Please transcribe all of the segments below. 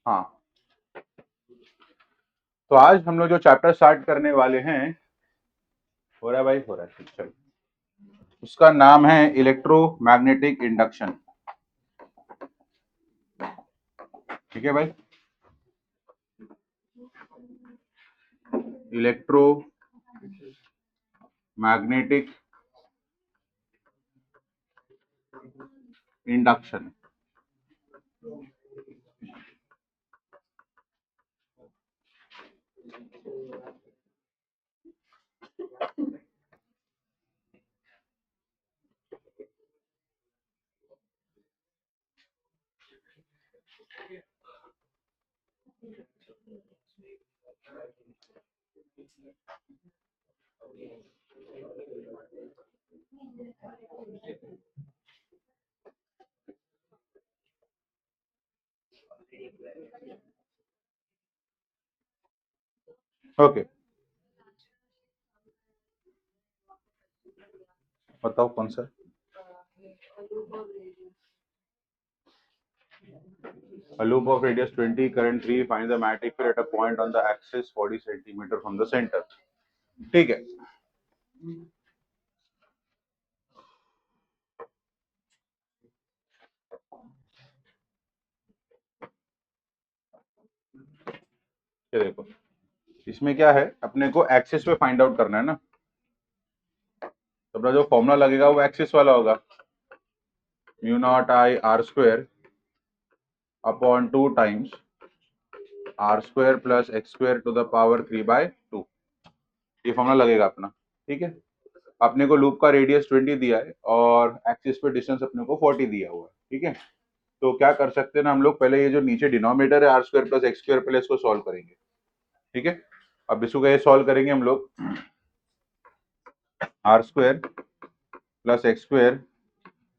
हाँ, तो आज हम लोग जो चैप्टर स्टार्ट करने वाले हैं, हो रहा है भाई, हो रहा है, ठीक, चलो। उसका नाम है इलेक्ट्रोमैग्नेटिक इंडक्शन। ठीक है भाई, इलेक्ट्रोमैग्नेटिक इंडक्शन। ओके, बताओ कौन सा। A loop of radius 20, current 3, find the magnetic field at a point on the axis 40 centimeter from the center। ठीक है, ये देखो, इसमें क्या है, अपने को एक्सिस पे फाइंड आउट करना है ना। तो अपना जो फॉर्मूला लगेगा वो एक्सिस वाला होगा, mu not I R square upon 2 times R square plus X square to the power 3/2। ये फॉर्मूला लगेगा अपना। ठीक है, अपने को लूप का रेडियस 20 दिया है और एक्सिस पे डिस्टेंस अपने को 40 दिया हुआ है। ठीक है, तो क्या कर सकते हैं ना हम लोग, पहले ये जो नीचे डिनोमिनेटर है R square plus X square, पहले इसको सॉल्व करेंगे। ठीक है, अब इसको कैसे सॉल्व करेंगे हम लोग, R square plus X square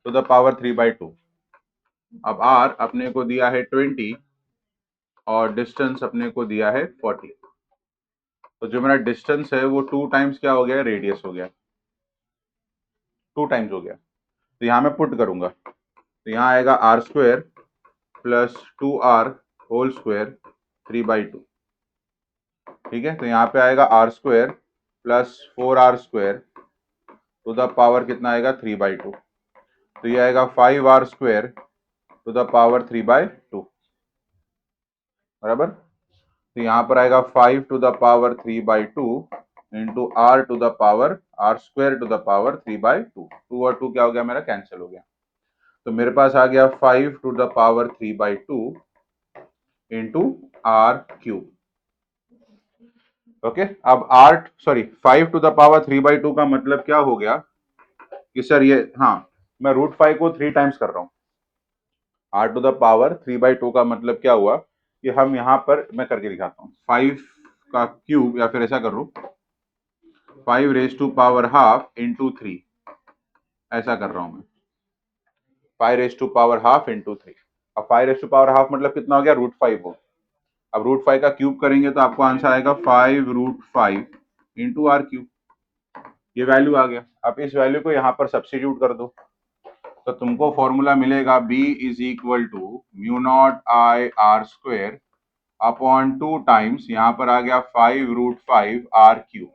to the power 3/2। अब आर अपने को दिया है 20 और डिस्टेंस अपने को दिया है 40। तो जो मेरा डिस्टेंस है वो 2 टाइम्स क्या हो गया, रेडियस हो गया, 2 टाइम्स हो गया। तो यहाँ मैं पुट करूंगा, तो यहाँ आएगा R square plus 2r whole square 3/2। ठीक है, तो यहाँ पे आएगा R square plus 4r square to the power कितना आएगा, 3/2। तो ये आएगा 5r square to the power 3/2 बराबर। तो यहाँ पर आएगा 5 to the power 3/2 into R to the power R square to the power 3/2। 2 और 2 क्या हो गया मेरा, कैंसिल हो गया। तो मेरे पास आ गया 5 to the power 3/2 into R cube. Okay, अब R sorry 5 to the power 3/2 का मतलब क्या हो गया कि सर ये, हाँ, मैं √5 को 3 टाइम्स कर रहा हूँ। आर टू द पावर 3/2 का मतलब क्या हुआ कि हम यहाँ पर, मैं करके दिखाता हूँ, 5 का क्यूब, या फिर ऐसा कर लो 5 raise to power half into 3, ऐसा कर रहा हूँ मैं, 5 raise to power half into 3। अब 5 रेज टू पावर हाफ मतलब कितना हो गया, √5 हो। अब √5 का क्यूब करेंगे तो आपको आंसर आएगा 5√5 इंटू आर क्यूब। ये वैल्यू आ गया। अब इस वैल्यू को यहाँ पर सब्स्टिट्यूट कर दो, तो तुमको फॉर्मूला मिलेगा B is equal to mu not I R square upon 2 times, यहाँ पर आ गया 5√5 आर क्यूब।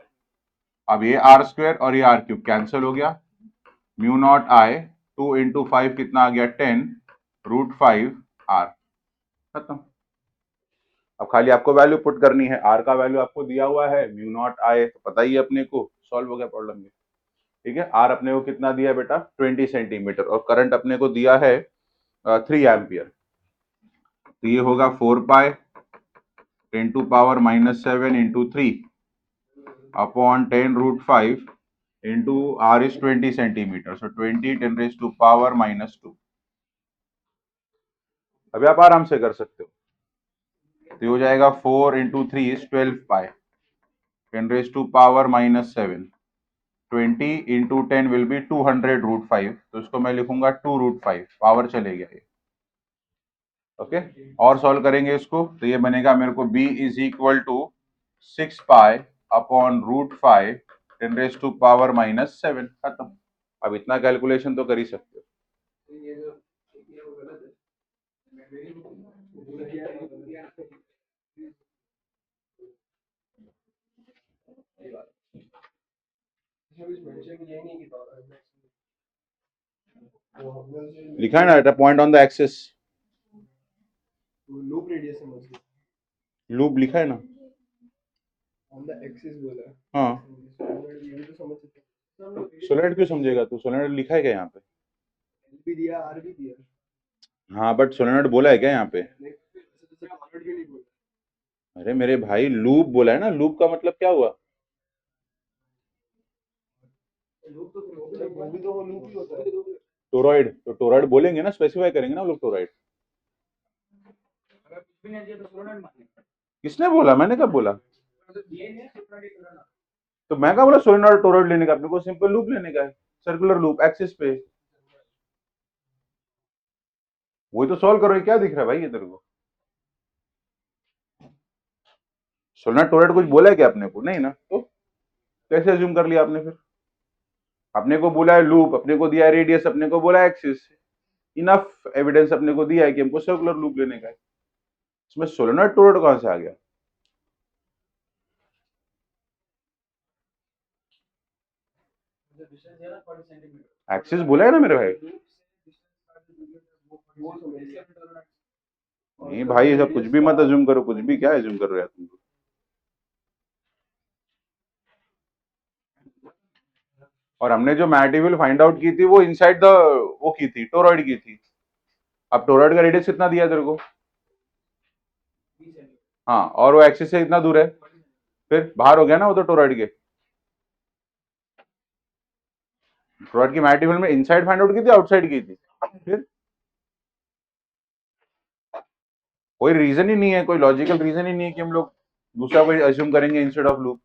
अब ये आर स्क्वेयर और ये आर क्यूब कैंसिल हो गया, म्यू नॉट आई 2 इंटू 5 कितना आ गया, 10√5 आर, खत्म। अब खाली आपको वैल्यू पुट करनी है, आर का वैल्यू आपको दिया हुआ है, म्यू नॉट आई तो पता ही है अपने को, सॉल्व हो गया प्रॉब्लम ये। ठीक है, आर अपने को कितना दिया बेटा, 20 सेंटीमीटर, और करंट अपने को दिया है 3 एम्पियर। तो ये होगा 4 pi 10⁻⁻7 into 3 upon 10√5 into R is 20 centimetre, so 20 10⁻⁻²। अभी आप आराम से कर सकते हो, तो ये हो जाएगा 4 into 3 is 12 pi 10⁻⁻7, 20 into 10 will be 200√5, तो इसको मैं लिखूंगा 2√5, पावर चले गया ये। ओके, और सॉल्व करेंगे इसको, तो ये बनेगा मेरे को B is equal to 6 pi upon √5 10⁻⁻7, खत्म। अब इतना कैलकुलेशन तो कर ही सकते हो। लिखा है ना at a point on the axis, loop radius समझ गए, लूप लिखा है ना। ऑन द एक्सिस बोला, हाँ, ये भी तो समझ सकते हैं। सोलेनोइड क्यों समझेगा तू, सोलेनोइड लिखा है क्या यहाँ पे? एल भी दिया, आर भी दिया, हाँ बट सोलेनोइड बोला है क्या यहाँ पे? नहीं तो कॉर्ड भी नहीं बोला। अरे मेरे भाई लूप बोला है ना, लूप का मतलब क्या हुआ? लूप तो वो भी तो वो लूप ही होता है। टोरॉइड, तो टोरॉइड बोलेंगे ना, स्पेसिफाई करेंगे ना वो लोग टोरॉइड। किसने बोला, मैंने कब बोला? तो मैं कहा बोला सोलेनोइड और टोरॉइड लेने का, अपने को सिंपल लूप लेने का है, सर्कुलर लूप एक्सिस पे। वही तो सॉल्व करो, ये क्या दिख रहा है भाई ये तेरे को? सोलेनोइड टोरॉइड कुछ बोला है क्या अपने को? नहीं ना, तो कैसे अज्यूम कर लिया आपने फिर? अपने को बोला है लूप, अपने को दिया है रेडियस, अपने को बोला है एक्सिस, इनफ एविडेंस अपने को दिया है कि हमको सर्कुलर लूप लेने का है। इसमें सोलेनोइड टोरॉइड कहां से आ गया? एक्सिस बोला है ना मेरे भाई। नहीं भाई, ये सब कुछ भी मत अज्यूम करो, कुछ भी क्या अज्यूम कर रहे हो तुम? और हमने जो मैटेरियल फाइंड आउट की थी वो इनसाइड द, वो की थी टोरॉइड की थी। अब टोरॉइड का रेडियस कितना दिया तेरे को? हाँ, और वो एक्सिस से इतना दूर है, फिर बाहर हो गया ना वो तो टोरॉइड के। टोरॉइड की मैटेरियल में इनसाइड फाइंड आउट की थी, आउटसाइड की थी? फिर कोई रीजन ही नहीं है, कोई लॉजिकल रीजन ही नहीं है कि हम लोग दूसरा कोई अज्यूम करेंगे इंस्टेड ऑफ लूप।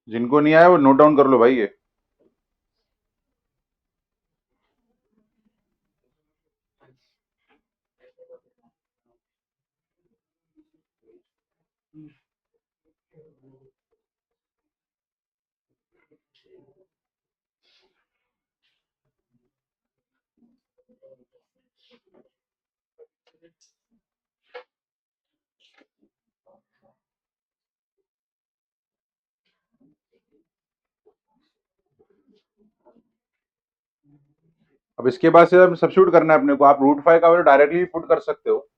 जिनको नहीं आया वो नोट डाउन कर लो भाई ये। अब इसके बाद से सब्स्टिट्यूट करना है अपने को, आप रूट फाइव का वैल्यू डायरेक्टली पुट कर सकते हो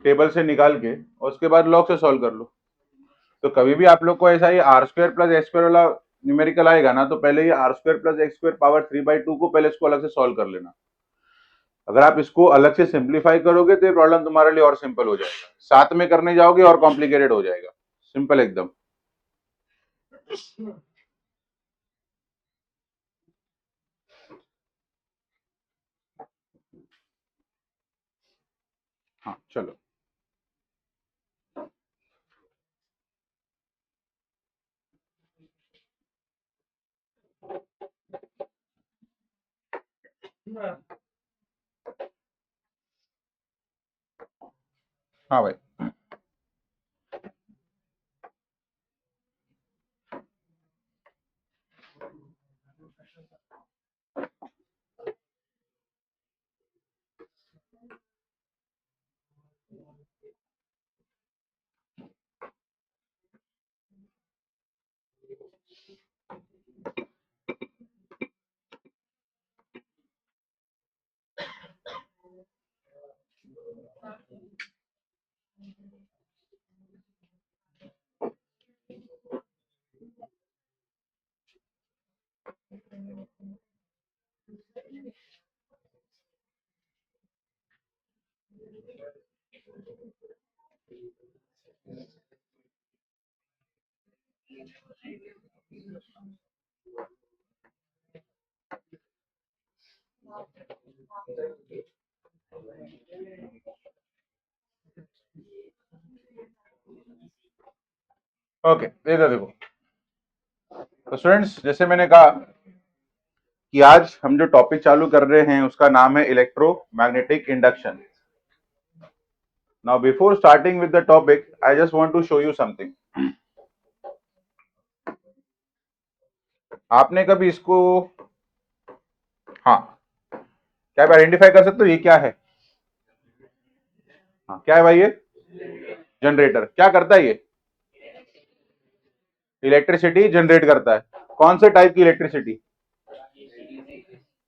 टेबल से निकाल के, और उसके बाद लॉग से सॉल्व कर लो। तो कभी भी आप लोग को ऐसा ही R square plus X square वाला न्यूमेरिकल आएगा ना, तो पहले ये R square plus X square power 3/2 को पहले इसको अलग से सॉल्व कर लेना। अगर आप इसको अलग से सिंप्लीफाई करोगे तो ये प्रॉब्लम तुम्हारे लिए और सिंपल हो जाएगा, साथ में करने जाओगे और कॉम्प्लिकेटेड हो जाएगा, सिंपल एकदम। हाँ चलो। हाँ भाई, ओके, इधर देखो। तो स्टूडेंट्स, जैसे मैंने कहा कि आज हम जो टॉपिक चालू कर रहे हैं उसका नाम है electromagnetic induction. Now before starting with the topic, I just want to show you something. आपने कभी इसको, हाँ, क्या आप आइडेंटिफाई कर सकते हो ये क्या है? हाँ, क्या है भाई ये? जनरेटर। क्या करता है ये? इलेक्ट्रिसिटी जनरेट करता है। कौन से टाइप की इलेक्ट्रिसिटी?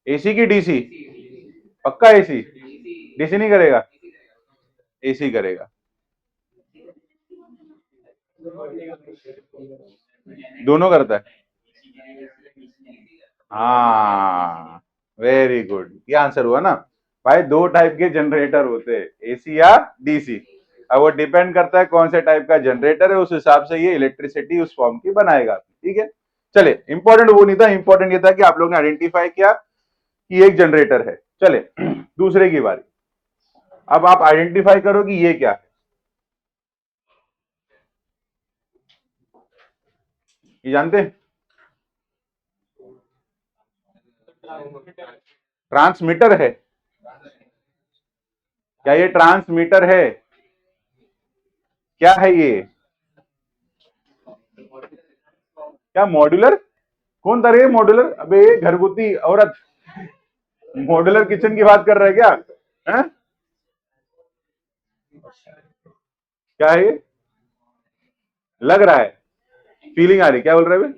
एसी की डीसी? पक्का एसी? डीसी नहीं करेगा? एसी करेगा। दोनों करता है। हाँ, वेरी गुड, ये आंसर हुआ ना भाई। दो टाइप के जनरेटर होते हैं, एसी या डीसी। अब वो डिपेंड करता है कौन से टाइप का जनरेटर है, उस हिसाब से ये इलेक्ट्रिसिटी उस फॉर्म की बनाएगा। ठीक है, चले, इंपॉर्टेंट वो नहीं था, इंपॉर्टेंट ये था कि आप लोग ने आइडेंटिफाई किया कि एक जनरेटर है। चले दूसरे की बारी। अब आप आइडेंटिफाई करो कि ये क्या है। ये जानते हैं? ट्रांसमीटर है। क्या ये ट्रांसमीटर है? क्या है ये? क्या मॉड्यूलर? कौन था रे मॉड्यूलर? अबे ये घरगुती औरत मॉड्यूलर किचन की बात कर रहा है क्या? है? क्या है ये? लग रहा है, फीलिंग आ रही, क्या बोल रहे हैं?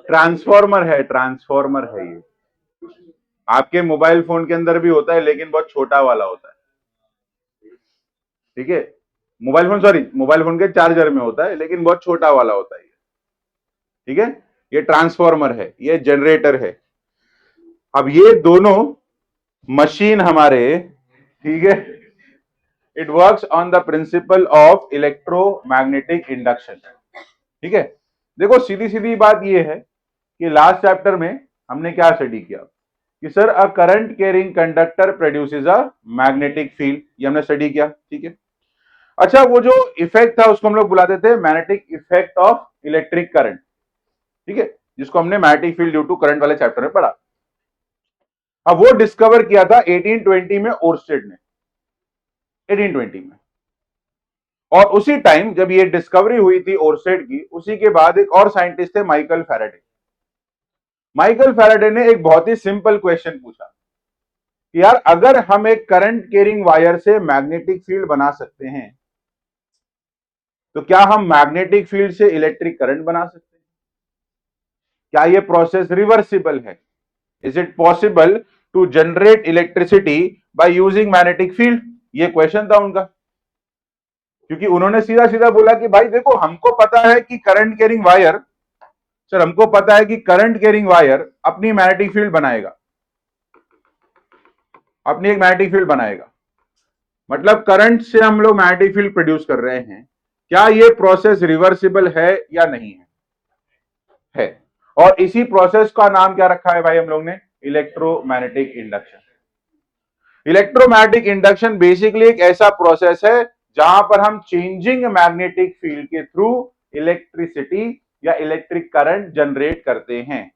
ट्रांसफॉर्मर है, ट्रांसफॉर्मर है ये। आपके मोबाइल फोन के अंदर भी होता है, लेकिन बहुत छोटा वाला होता है। ठीक है, mobile phone, sorry, mobile phone के चार्जर में होता है, लेकिन बहुत छोटा वाला होता है। ठीक है, ये ट्रांसफॉर्मर है, ये जनरेटर है। अब ये दोनों मशीन हमारे, ठीक है, it works on the principle of electromagnetic induction. ठीक है, देखो सीधी सीधी बात ये है कि लास्ट चैप्टर में हमने क्या स्टडी किया कि sir a current carrying conductor produces a magnetic field, ये हमने स्टडी किया। ठीक है, अच्छा, वो जो इफेक्ट था उसको हम लोग बुलाते थे magnetic effect of electric current. ठीक है, जिसको हमने magnetic field due to current वाले चैप्टर में पढ़ा। अब वो डिस्कवर किया था 1820 में ओर्स्टेड ने, 1820 में। और उसी टाइम जब ये डिस्कवरी हुई थी ओर्स्टेड की, उसी के बाद एक और साइंटिस्ट थे माइकल फैराडे। माइकल फैराडे ने एक बहुत ही सिंपल क्वेश्चन पूछा कि यार अगर हम एक करंट कैरिंग वायर से मैग्नेटिक फील्ड बना सकते हैं, तो क्या हम मैग्नेटिक फील्ड से इलेक्ट्रिक करंट बना सकते हैं? क्या ये प्रोसेस रिवर्सिबल है? Is it possible to generate electricity by using magnetic field? ये क्वेश्चन था उनका। क्योंकि उन्होंने सीधा सीधा बोला कि भाई देखो, हमको पता है कि करंट कैरिंग वायर, सर हमको पता है कि करंट कैरिंग वायर अपनी मैग्नेटिक फील्ड बनाएगा, अपनी एक मैग्नेटिक फील्ड बनाएगा। मतलब करंट से हम लोग मैग्नेटिक फील्ड प्रोड्यूस कर रहे हैं, क्या ये प्रोसेस रिवर्सिबल है या नहीं है? है। और इसी प्रोसेस का नाम क्या रखा है भाई हम लोग ने? Electromagnetic induction. Electromagnetic induction basically एक ऐसा प्रोसेस है जहां पर हम चेंजिंग मैग्नेटिक फील्ड के थ्रू इलेक्ट्रिसिटी या इलेक्ट्रिक करंट जनरेट करते हैं।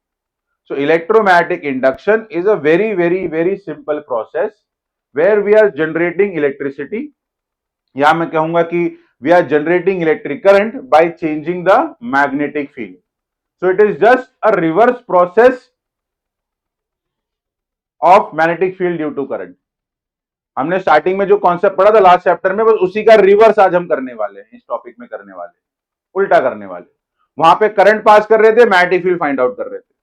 So electromagnetic induction is a very, very, very simple process where we are generating electricity. या मैं कहूंगा कि we are generating electric current by changing the magnetic field. So it is just a reverse process of magnetic field due to current. हमने starting में जो concept पढ़ा था last chapter में, बस उसी का रिवर्स आज हम करने वाले हैं, इस टॉपिक में करने वाले, उल्टा करने वाले। वहां पे करंट पास कर रहे थे, मैग्नेटिक फील्ड फाइंड आउट कर रहे थे।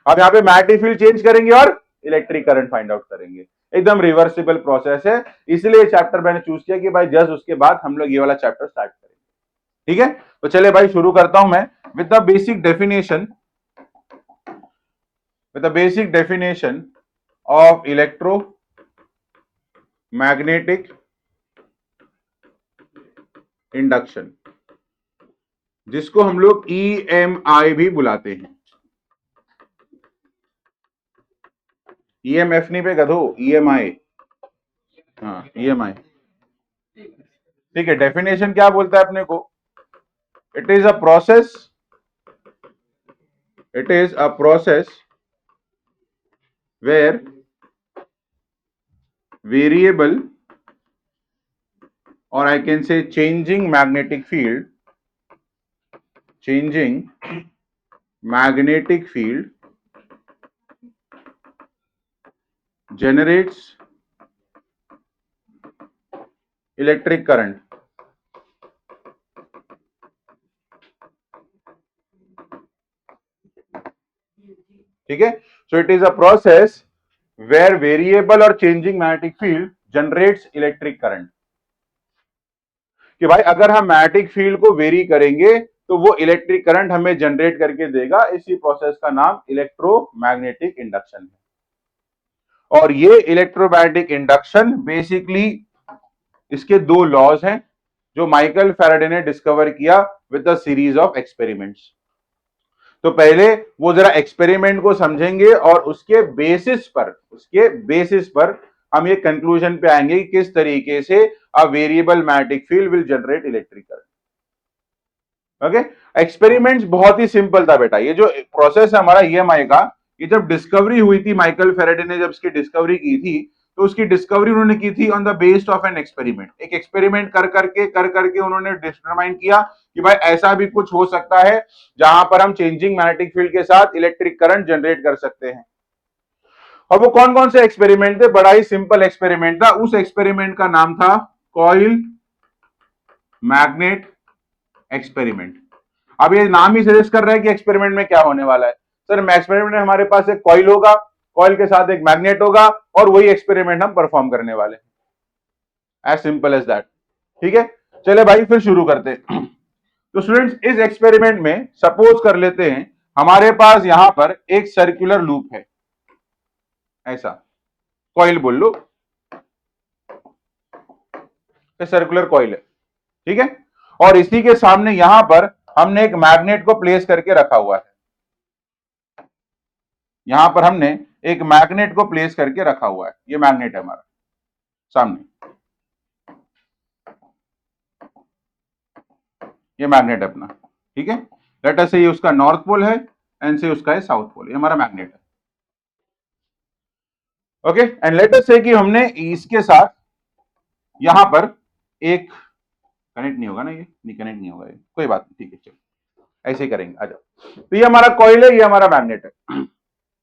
अब यहाँ पे मैग्नेटिक फील्ड चेंज करेंगे और इलेक्ट्रिक करंट फाइंड आउट करेंगे। एकदम रिवर्सिबल प्रोसेस है, इसलिए चैप्टर मैंने चूज किया कि भाई जस्ट उसके बाद हम लोग ये वाला चैप्टर स्टार्ट करेंगे। ठीक है, तो चले भाई शुरू करता हूं मैं with the basic definition of electromagnetic induction, जिसको हम लोग EMI भी बुलाते हैं। EMF नहीं पे गधो, EMI। हाँ, EMI। ठीक है, डेफिनेशन क्या बोलता है अपने को? It is a process where variable, और I can say changing magnetic field generates electric current. ठीक है, so it is a process where variable or changing magnetic field generates electric current. कि भाई अगर हम मैग्नेटिक फील्ड को very करेंगे तो वो इलेक्ट्रिक करंट हमें जनरेट करके देगा। इसी प्रोसेस का नाम इलेक्ट्रोमैग्नेटिक इंडक्शन है। और ये इलेक्ट्रोमैग्नेटिक इंडक्शन बेसिकली, इसके दो लॉज हैं जो माइकल फैराडे ने डिस्कवर किया with a series of experiments. तो पहले वो जरा एक्सपेरिमेंट को समझेंगे और उसके बेसिस पर हम ये कंक्लूजन पे आएंगे कि किस तरीके से a variable magnetic field will generate electric current. Okay, experiments बहुत ही सिंपल था बेटा। ये जो प्रोसेस है हमारा EMI का, ये जब डिस्कवरी हुई थी, माइकल फैराडे ने जब इसकी डिस्कवरी की थी, तो उसकी डिस्कवरी उन्होंने की थी on the based of an experiment. एक एक्सपेरिमेंट कर करके उन्होंने डिटरमाइन किया कि भाई ऐसा भी कुछ हो सकता है जहां पर हम चेंजिंग मैग्नेटिक फील्ड के साथ इलेक्ट्रिक करंट जनरेट कर सकते हैं। और वो कौन कौन से एक्सपेरिमेंट थे? बड़ा ही सिंपल एक्सपेरिमेंट था। उस एक्सपेरिमेंट का नाम था कॉइल मैग्नेट एक्सपेरिमेंट। अब ये नाम ही सजेस्ट कर रहा है कि एक्सपेरिमेंट में क्या होने वाला है। सर एक्सपेरिमेंट में हमारे पास एक कॉइल होगा, कॉइल के साथ एक मैग्नेट होगा, और वही एक्सपेरिमेंट हम परफॉर्म करने वाले हैं। As simple as that. ठीक है, चले भाई फिर शुरू करते हैं। तो स्टूडेंट्स, इस एक्सपेरिमेंट में सपोज कर लेते हैं हमारे पास यहां पर एक सर्कुलर लूप है, ऐसा कॉइल बोल लो, सर्कुलर कॉइल है। ठीक है, और इसी के सामने यहां पर हमने एक मैग्नेट को प्लेस करके रखा हुआ है। यहां पर हमने एक मैग्नेट को प्लेस करके रखा हुआ है। ये मैग्नेट है हमारा सामने, ये मैग्नेट है अपना। ठीक है, लेट अस से ये उसका नॉर्थ पोल है एंड से उसका है साउथ पोल। ये हमारा मैग्नेट है। ओके, एंड लेट अस से कि हमने इसके साथ यहां पर एक कनेक्ट नहीं होगा ना, ये नहीं कनेक्ट नहीं होगा, ये कोई बात नहीं। ठीक है, चलो ऐसे ही करेंगे, आ जाओ। तो ये हमारा कॉइल है, ये हमारा मैग्नेट है।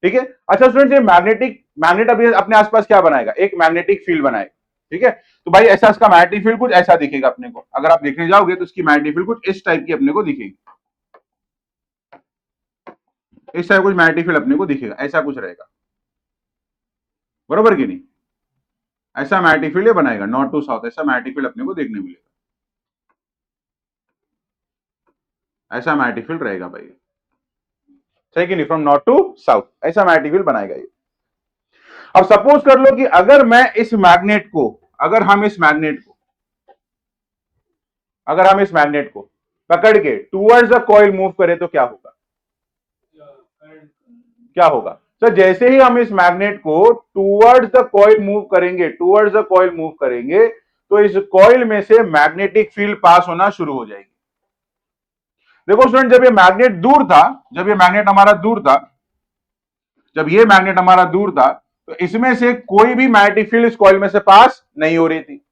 ठीक है, अच्छा स्टूडेंट्स, ये मैग्नेट अभी अपने आसपास क्या बनाएगा? एक मैग्नेटिक फील्ड बनाएगा। ठीक है, तो भाई ऐसा इसका मैग्नेटिक फील्ड कुछ ऐसा दिखेगा अपने को। अगर आप देखने जाओगे तो इसकी मैग्नेटिक फील्ड कुछ इस टाइप की अपने को दिखेगी। इस टाइप कुछ मैग्नेटिक फील्ड अपने को दिखेगा, ऐसा कुछ रहेगा, बरोबर कि नहीं? ऐसा मैग्नेटिक फील्ड बनाएगा, नॉर्थ टू साउथ, ऐसा मैग्नेटिक फील्ड अपने को देखने मिलेगा। ऐसा मैग्नेटिक फील्ड रहेगा भाई, सही कि नहीं? फ्रॉम नॉर्थ टू साउथ ऐसा मैग्नेटिक फील्ड बनाएगा ये। अब सपोज कर लो कि अगर मैं इस मैग्नेट को, अगर हम इस मैग्नेट को पकड़ के टूवर्ड्स द कॉइल मूव करें तो क्या होगा? तो जैसे ही हम इस मैग्नेट को टूवर्ड्स द कॉइल मूव करेंगे तो इस कॉइल में से मैग्नेटिक फील्ड पास होना शुरू हो जाएगी। देखो स्टूडेंट, जब ये मैग्नेट हमारा दूर था, जब ये मैग्नेट हमारा दूर था तो इसमें से कोई भी मैग्नेटिक फील्ड इस कॉइल में से पास नहीं हो रही थी।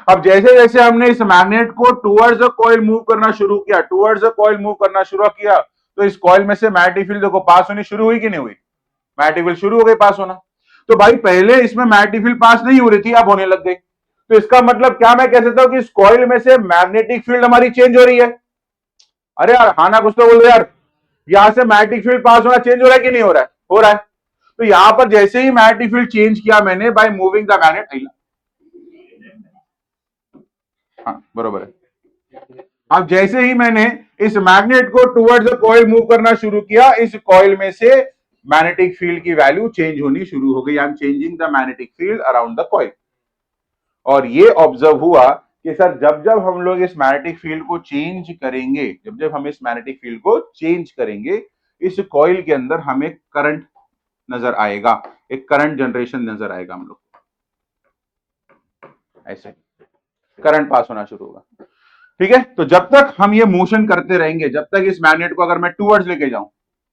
अब जैसे जैसे हमने इस मैग्नेट को टुवर्ड्स द कॉइल मूव करना शुरू किया, टुवर्ड्स द कॉइल मूव करना शुरू किया, तो इस कॉइल में से मैग्नेटिक फील्ड देखो पास होनी शुरू हुई कि नहीं हुई? मैग्नेटिक फील्ड शुरू हो गई पास होना। तो भाई पहले इसमें मैग्नेटिक फील्ड पास नहीं हो रही थी, अब होने लग गई। तो इसका मतलब क्या मैं कह सकता हूं कि इस कॉइल में से मैग्नेटिक फील्ड हमारी चेंज हो रही है? अरे यार हाँ ना कुछ तो बोलो यार। यहां से मैग्नेटिक फील्ड पास होना चेंज हो रहा है कि नहीं हो रहा है? हो रहा है। तो यहां पर जैसे ही मैग्नेटिक फील्ड चेंज किया मैंने बाय मूविंग द मैग्नेट, हाँ बरोबर है। अब जैसे ही मैंने इस मैग्नेट को टुवर्ड्स द कॉइल मूव करना शुरू किया, इस कॉइल में से मैग्नेटिक फील्ड की वैल्यू चेंज होनी शुरू हो गई। I am changing the magnetic field around the coil. और ये ऑब्जर्व हुआ कि सर जब जब हम लोग इस मैग्नेटिक फील्ड को चेंज करेंगे, जब जब हम इस मैग्नेटिक फील्ड को चेंज करेंगे, इस कॉइल के अंदर हमें करंट नजर आएगा, एक करंट जनरेशन नजर आएगा। हम लोग ऐसे करंट पास होना शुरू होगा। ठीक है, तो जब तक हम ये मोशन करते रहेंगे, जब तक इस मैग्नेट को अगर मैं टुवर्ड्स लेके जाऊं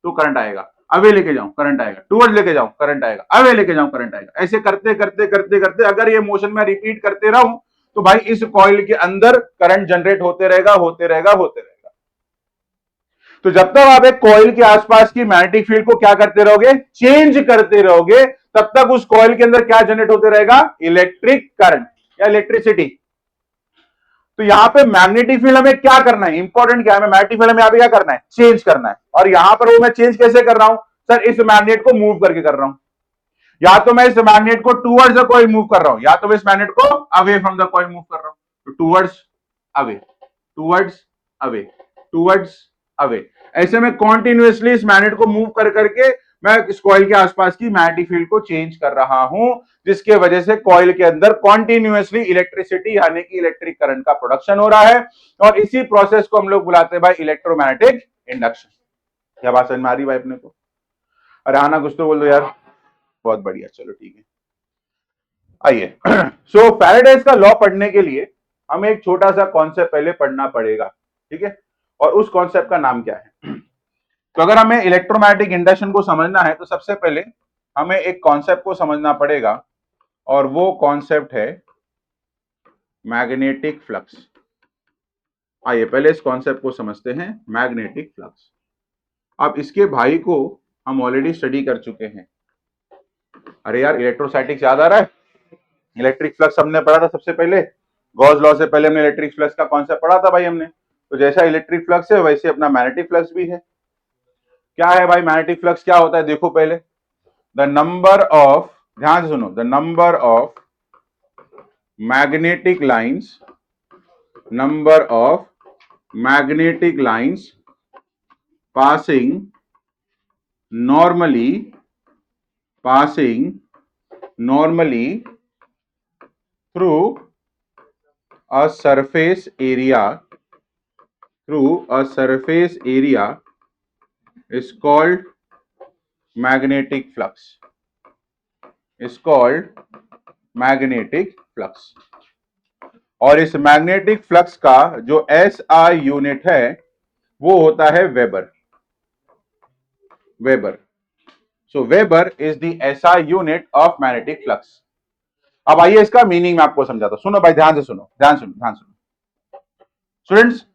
तो करंट आएगा, अवे लेके जाऊं करंट आएगा, टुवर्ड्स लेके जाऊं करंट आएगा, अवे लेके जाऊं करंट आएगा। ऐसे करते करते करते करते अगर ये मोशन मैं रिपीट करते रहूं तो भाई इस कॉइल के अंदर करंट जनरेट होते रहेगा, होते रहेगा, होते रहेगा। तो जब तक आप एक कॉइल के आसपास की मैग्नेटिक फील्ड को क्या करते रहोगे, चेंज करते रहोगे, तब तक उस कॉइल के अंदर क्या जनरेट होते रहेगा, इलेक्ट्रिक करंट या इलेक्ट्रिसिटी। तो यहां पे मैग्नेटिक फील्ड हमें क्या करना है, इंपॉर्टेंट क्या है, मैग्नेटिक फील्ड हमें यहां पे क्या करना है, चेंज करना है। और यहां पर वो मैं चेंज कैसे कर रहा हूं सर, इस मैग्नेट को मूव करके कर रहा हूं। या तो मैं इस मैग्नेट को टुवर्ड्स द कॉइल मूव कर रहा हूं, या तो मैं इस मैग्नेट को away from the coil move कर रहा हूं। तो towards away, towards away, towards away, ऐसे में कॉन्टिन्यूअसली इस मैग्नेट को मूव कर करके मैं इस कॉइल के आसपास की मैग्नेटिक फील्ड को चेंज कर रहा हूं, जिसके वजह से कॉइल के अंदर कॉन्टिन्यूअसली इलेक्ट्रिसिटी यानी कि इलेक्ट्रिक करंट का प्रोडक्शन हो रहा है। और इसी प्रोसेस को हम लोग बुलाते हैं भाई इलेक्ट्रोमैग्नेटिक इंडक्शन। क्या बात समझ में आ रही भाई अपने को? अरे आना कुछ तो बोल दो यार। बहुत बढ़िया, चलो ठीक है, आइए। सो फैराडेज का लॉ पढ़ने के लिए हमें एक छोटा सा कॉन्सेप्ट पहले पढ़ना पड़ेगा, ठीक है? और उस कॉन्सेप्ट का नाम क्या है? तो अगर हमें इलेक्ट्रोमैग्नेटिक इंडक्शन को समझना है तो सबसे पहले हमें एक कॉन्सेप्ट को समझना पड़ेगा, और वो कॉन्सेप्ट है मैग्नेटिक फ्लक्स। आइए पहले इस कॉन्सेप्ट को समझते हैं, मैग्नेटिक फ्लक्स। अब इसके भाई को हम ऑलरेडी स्टडी कर चुके हैं। अरे यार इलेक्ट्रोस्टैटिक्स याद आ रहा है? इलेक्ट्रिक फ्लक्स हमने पढ़ा था सबसे पहले, गॉस लॉ से पहले हमने इलेक्ट्रिक फ्लक्स का कॉन्सेप्ट पढ़ा था भाई हमने। तो जैसा इलेक्ट्रिक फ्लक्स है वैसे अपना मैग्नेटिक फ्लक्स भी है। क्या है भाई मैग्नेटिक फ्लक्स, क्या होता है देखो पहले, द नंबर ऑफ, ध्यान से सुनो, the number of magnetic lines, number of magnetic lines passing normally through a surface area, is called magnetic flux, is called magnetic flux। और इस मैग्नेटिक फ्लक्स का जो एसआई यूनिट है वो होता है weber, weber. So weber is the SI unit of magnetic flux. अब आइए इसका मीनिंग मैं आपको समझाता हूं, सुनो भाई ध्यान से सुनो, ध्यान सुनो, ध्यान सुनो स्टूडेंट्स।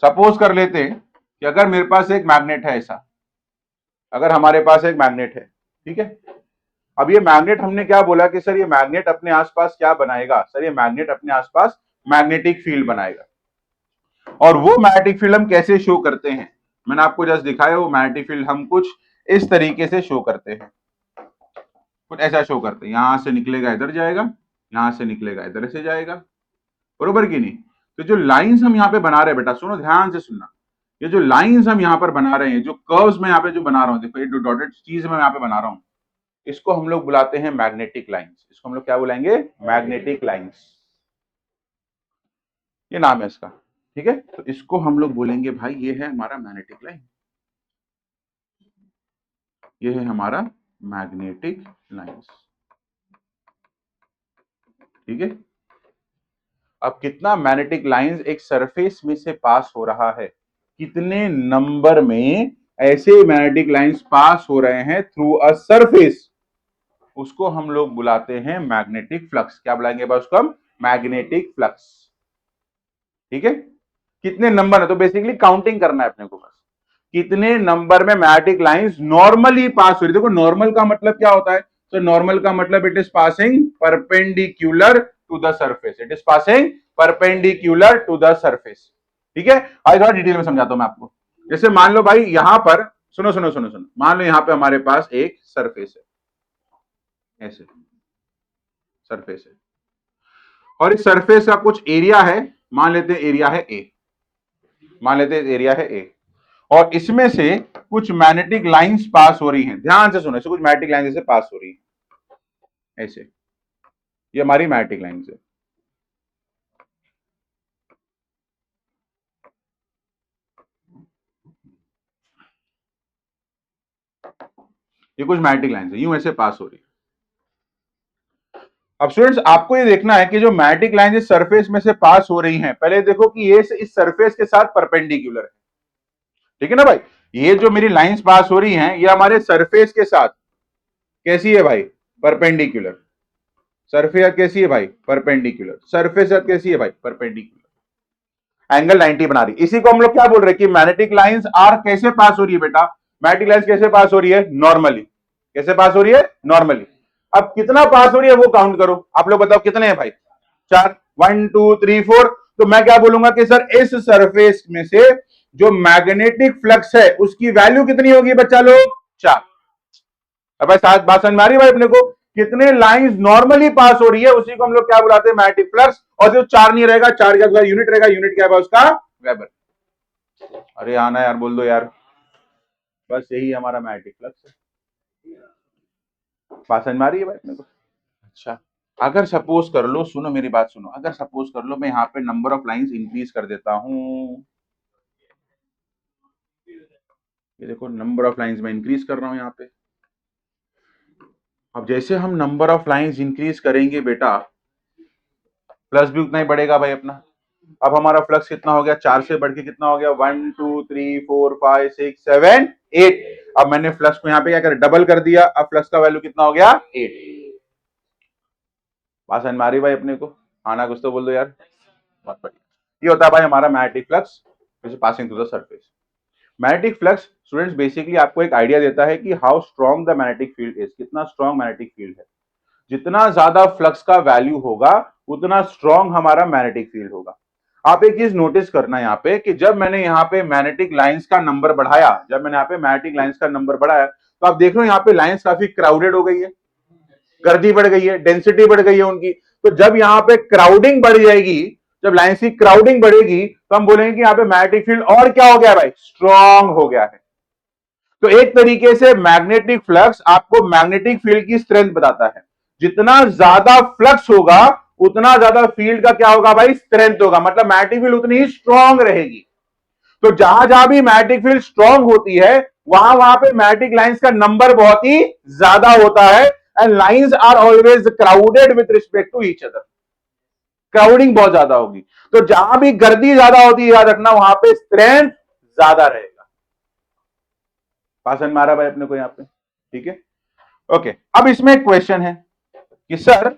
सपोज कर लेते हैं कि अगर मेरे पास एक मैग्नेट है, ऐसा अगर हमारे पास एक मैग्नेट है, ठीक है? अब ये मैग्नेट हमने क्या बोला कि सर ये मैग्नेट अपने आसपास क्या बनाएगा, सर ये मैग्नेट अपने आसपास मैग्नेटिक फील्ड बनाएगा। और वो मैग्नेटिक फील्ड हम कैसे शो करते हैं, मैंने आपको जस्ट दिखाया, वो मैग्नेटिक फील्ड हम कुछ इस तरीके से शो करते हैं, कुछ ऐसा शो करते हैं। यहां से निकलेगा इधर जाएगा, यहां से निकलेगा इधर से जाएगा, बरोबर कि नहीं? तो जो लाइंस हम यहाँ पे बना रहे हैं, बेटा सुनो ध्यान से सुनना, ये जो लाइंस हम यहाँ पर बना रहे हैं, जो कर्व्स मैं यहाँ पे जो बना रहा हूँ, देखो ये जो डॉटेड चीज मैं यहाँ पे बना रहा हूँ, इसको हम लोग बुलाते हैं मैग्नेटिक लाइंस। इसको हम लोग क्या बुलाएंगे, मैग्नेटिक लाइंस, ये नाम है इसका, ठीक है? तो इसको हम लोग बोलेंगे भाई ये है हमारा मैग्नेटिक लाइन, ये है हमारा मैग्नेटिक लाइंस, ठीक है? अब कितना मैग्नेटिक लाइंस एक सरफेस में से पास हो रहा है, कितने नंबर में ऐसे मैग्नेटिक लाइंस पास हो रहे हैं थ्रू अ सरफेस, उसको हम लोग बुलाते हैं मैग्नेटिक फ्लक्स। क्या बुलाएंगे बस उसको हम? Magnetic flux. ठीक है, कितने नंबर है तो बेसिकली काउंटिंग करना है अपने को, बस कितने नंबर में मैग्नेटिक लाइंस नॉर्मली पास हो रही। देखो नॉर्मल का मतलब क्या होता है? तो नॉर्मल का मतलब it is passing perpendicular to the surface, it is passing perpendicular to the surface. ठीक है, आज थोड़ा डिटेल में समझाता हूं मैं आपको। जैसे मान लो भाई यहां पर, सुनो सुनो सुनो सुनो, मान लो यहां पे हमारे पास एक सरफेस है, ऐसे सरफेस है, और इस सरफेस का कुछ एरिया है, मान लेते हैं एरिया है ए, मान लेते हैं एरिया है ए, और इसमें से कुछ मैग्नेटिक लाइंस पास हो रही हैं। ध्यान से सुनो, ऐसे कुछ मैग्नेटिक लाइंस ऐसे पास हो रही हैं, ऐसे, ये हमारी मैग्नेटिक लाइंस है। ये कुछ मैग्नेटिक लाइंस है, यूं ऐसे पास हो रही है। अब स्टूडेंट्स आपको ये देखना है कि जो मैग्नेटिक लाइंस इस सरफेस में से पास हो रही हैं, पहले देखो कि ये इस सरफेस के साथ परपेंडिकुलर है। ठीक है ना भाई, ये जो मेरी लाइंस पास हो रही हैं ये हमारे सरफेस के साथ कैसी है भाई? परपेंडिकुलर। सरफेस कैसी है भाई? परपेंडिकुलर। सरफेस कैसी है भाई? परपेंडिकुलर। एंगल 90 बना रही। इसी को हम लोग क्या बोल रहे हैं कि मैग्नेटिक लाइंस आर कैसे पास हो रही है बेटा? मैग्नेटिक लाइंस कैसे पास हो रही है? नॉर्मली। कैसे पास हो रही है? नॉर्मली। अब कितना पास हो रही है वो काउंट करो, आप लोग बताओ कितने हैं भाई? 4, 1 2 3 4। तो मैं क्या बोलूंगा कि सर इस सरफेस में से जो मैग्नेटिक फ्लक्स है उसकी वैल्यू कितनी होगी बच्चा लोग? 4। अब भाई साथ बात समझ में आ रही है भाई अपने को? कितने लाइंस नॉर्मली पास हो रही है उसी को हम लोग क्या बुलाते हैं? Magnetic flux. और जो 4 नहीं रहेगा, 4 का यूनिट रहेगा, यूनिट क्या है उसका? वेबर। अरे आना यार, बोल दो यार, बस यही हमारा मैग्नेटिक फ्लक्स है। बात समझ में आ रही है भाई अपने को? अच्छा, अगर सपोज कर लो, सुनो मेरी बात सुनो, अगर सपोज कर लो मैं यहाँ पे नंबर ऑफ लाइंस इंक्रीज कर देता हूँ, ये देखो नंबर ऑफ लाइंस में इंक्रीज कर रहा हूं यहाँ पे। अब जैसे हम नंबर ऑफ लाइंस इंक्रीज करेंगे बेटा, प्लस भी उतना ही बढ़ेगा भाई अपना। अब हमारा फ्लक्स कितना हो गया? 4 से बढ़ के कितना हो गया? 1 2 3 4 5 6 7 8। अब मैंने फ्लक्स को यहाँ पे क्या कर डबल कर दिया, अब फ्लक्स का वैल्यू कितना हो गया? 8। बात समझ में आ रही भाई अपने को? आना कुछ तो बोल दो यार। बहुत बढ़िया, ये होता है भाई हमारा magnetic flux which is passing through the surface. Magnetic flux students basically आपको एक आइडिया देता है कि how strong the magnetic field is, कितना स्ट्रॉन्ग मैग्नेटिक फील्ड है। जितना ज्यादा फ्लक्स का वैल्यू होगा उतना स्ट्रॉन्ग हमारा मैग्नेटिक फील्ड होगा। आप एक चीज नोटिस करना यहाँ पे कि जब मैंने यहाँ पे मैग्नेटिक लाइंस का नंबर बढ़ाया, जब मैंने यहाँ पे मैग्नेटिक लाइंस का नंबर बढ़ाया, तो आप देख रहे हो यहाँ पे लाइंस काफी क्राउडेड हो गई है, गर्दी बढ़ गई है, डेंसिटी बढ़ गई है उनकी। तो जब यहाँ पे क्राउडिंग बढ़ जाएगी, जब लाइंस की क्राउडिंग बढ़ेगी, तो हम बोलेंगे कि यहाँ पे मैग्नेटिक फील्ड और क्या हो गया भाई? स्ट्रॉन्ग हो गया है। तो एक तरीके से मैग्नेटिक फ्लक्स आपको मैग्नेटिक फील्ड की स्ट्रेंथ बताता है। जितना ज्यादा फ्लक्स होगा उतना ज्यादा फील्ड का क्या होगा भाई? स्ट्रेंथ होगा, मतलब मैग्नेटिक फील्ड उतनी ही स्ट्रॉन्ग रहेगी। तो जहां जहां भी मैग्नेटिक फील्ड स्ट्रॉन्ग होती है वहां वहां पे मैग्नेटिक लाइंस का नंबर बहुत ही ज्यादा होता है, and lines are always crowded with respect to each other. Crowding बहुत ज्यादा होगी, तो जहां भी गर्दी ज्यादा होती है याद रखना वहां पे स्ट्रेंथ ज्यादा रहेगा। पासन मारा भाई अपने को यहाँ पे? ठीक है, ओके। अब इसमें एक क्वेश्चन है कि सर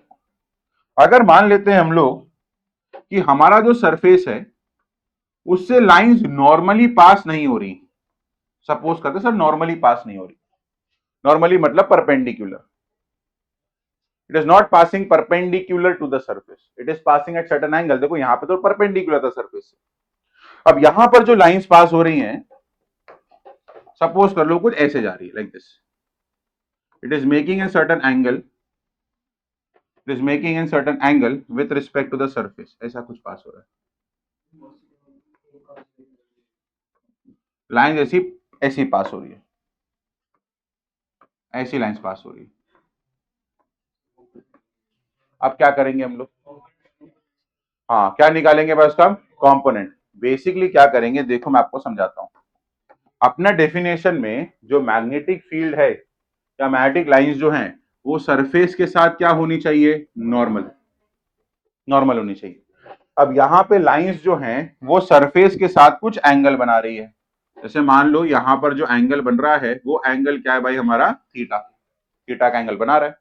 अगर मान लेते हैं हम लोग कि हमारा जो सरफेस है उससे लाइंस नॉर्मली पास नहीं हो रही, सपोज करते सर नॉर्मली पास नहीं हो रही, नॉर्मली मतलब perpendicular, it is not passing perpendicular to the surface, it is passing at certain angle. देखो यहां पे तो परपेंडिकुलर था सरफेस से। अब यहां पर जो लाइंस पास हो रही हैं, सपोज कर लो कुछ ऐसे जा रही है, like this, it is making a certain angle, it is making an certain angle with respect to the surface, ऐसा कुछ पास हो रहा है। लाइन ऐसी ऐसी पास हो रही है, ऐसी लाइंस पास हो रही है। अब क्या करेंगे हम लोग? हाँ, क्या निकालेंगे भाई उसका? कंपोनेंट। बेसिकली क्या करेंगे देखो मैं आपको समझाता हूं। अपना डेफिनेशन में जो मैग्नेटिक फील्ड है या मैग्नेटिक लाइंस जो हैं वो सरफेस के साथ क्या होनी चाहिए? नॉर्मल, नॉर्मल होनी चाहिए। अब यहां पे लाइंस जो हैं वो सरफेस के साथ कुछ एंगल बना रही है, जैसे मान लो यहां पर जो एंगल बन रहा है वो एंगल क्या है भाई, हमारा थीटा, थीटा का एंगल बना रहा है।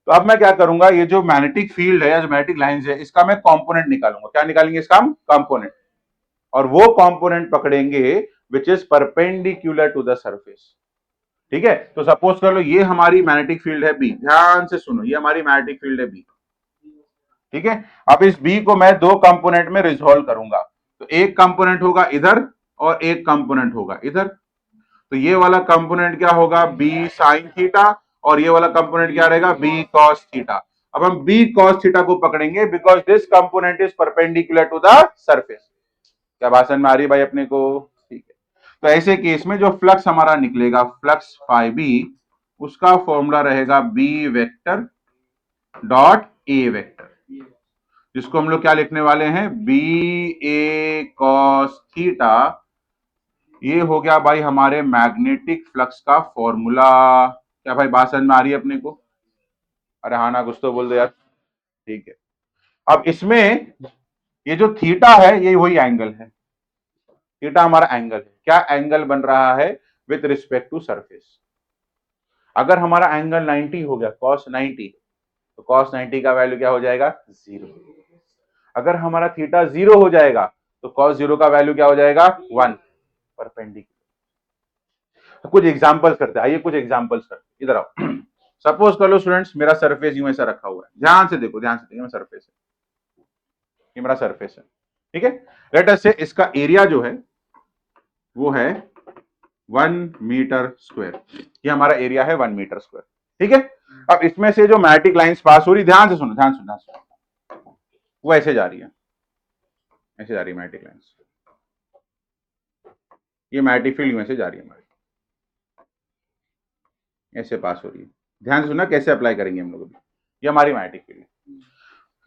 तो अब मैं क्या करूंगा, ये जो मैग्नेटिक फील्ड है या जो मैग्नेटिक लाइंस है, इसका मैं कंपोनेंट निकालूंगा। क्या निकालेंगे इसका हम? कंपोनेंट। और वो कंपोनेंट पकड़ेंगे which is perpendicular to the surface. ठीक है, तो सपोज कर लो ये हमारी मैग्नेटिक फील्ड है बी, ध्यान से सुनो, ये हमारी मैग्नेटिक फील्ड है बी। ठीक है, अब इस बी को मैं दो कंपोनेंट में रिजॉल्व करूंगा। तो एक कंपोनेंट होगा इधर और एक कंपोनेंट होगा इधर। तो ये वाला कंपोनेंट क्या होगा, बी साइन थीटा, और ये वाला कंपोनेंट क्या रहेगा, बी कॉस थीटा। अब हम बी कॉस थीटा को पकड़ेंगे because this component is perpendicular to the surface. क्या बात समझ में आ रही भाई अपने को? ठीक है, तो ऐसे केस में जो फ्लक्स हमारा निकलेगा, फ्लक्स फाई बी, उसका फॉर्मूला रहेगा B vector dot A vector, जिसको हम लोग क्या लिखने वाले हैं, बी ए कॉस थीटा। ये हो गया भाई हमारे मैग्नेटिक फ्लक्स का फॉर्मूला। क्या भाई बात समझ में आ रही है अपने को? अरे हाँ ना, कुछ तो बोल दो यार। ठीक है, अब इसमें ये जो थीटा है ये वही एंगल है, थीटा हमारा एंगल है। क्या एंगल बन रहा है विथ रिस्पेक्ट टू सरफेस। अगर हमारा एंगल 90 हो गया, cos 90, तो cos 90 का वैल्यू क्या हो जाएगा, 0। अगर हमारा थीटा 0 हो जाएगा तो cos 0 का वैल्यू क्या हो जाएगा, 1, परपेंडिकुलर। तो कुछ एग्जांपल्स करते हैं, आइए कुछ एग्जांपल्स करते हैं, इधर आओ। सपोज कर लो स्टूडेंट्स, मेरा सरफेस यूं ऐसा रखा हुआ है, ध्यान से देखो, ध्यान से देखो, सरफेस है, ये मेरा सरफेस है। ठीक है, लेट अस से इसका एरिया जो है वो है 1 मीटर स्क्वायर। ये हमारा एरिया है 1 मीटर स्क्वायर। ठीक है, अब इसमें से जो मैग्नेटिक लाइंस पास हो रही, ध्यान से सुनो, ध्यान से सुनो, वो ऐसे जा रही है, ऐसे जा रही है मैग्नेटिक लाइंस। ये मैग्नेटिक फील्ड ऐसे जा रही है हमारी, ऐसे पास हो रही है। ध्यान से सुनना कैसे अप्लाई करेंगे हम लोग। ये हमारी मैग्नेटिक फील्ड है।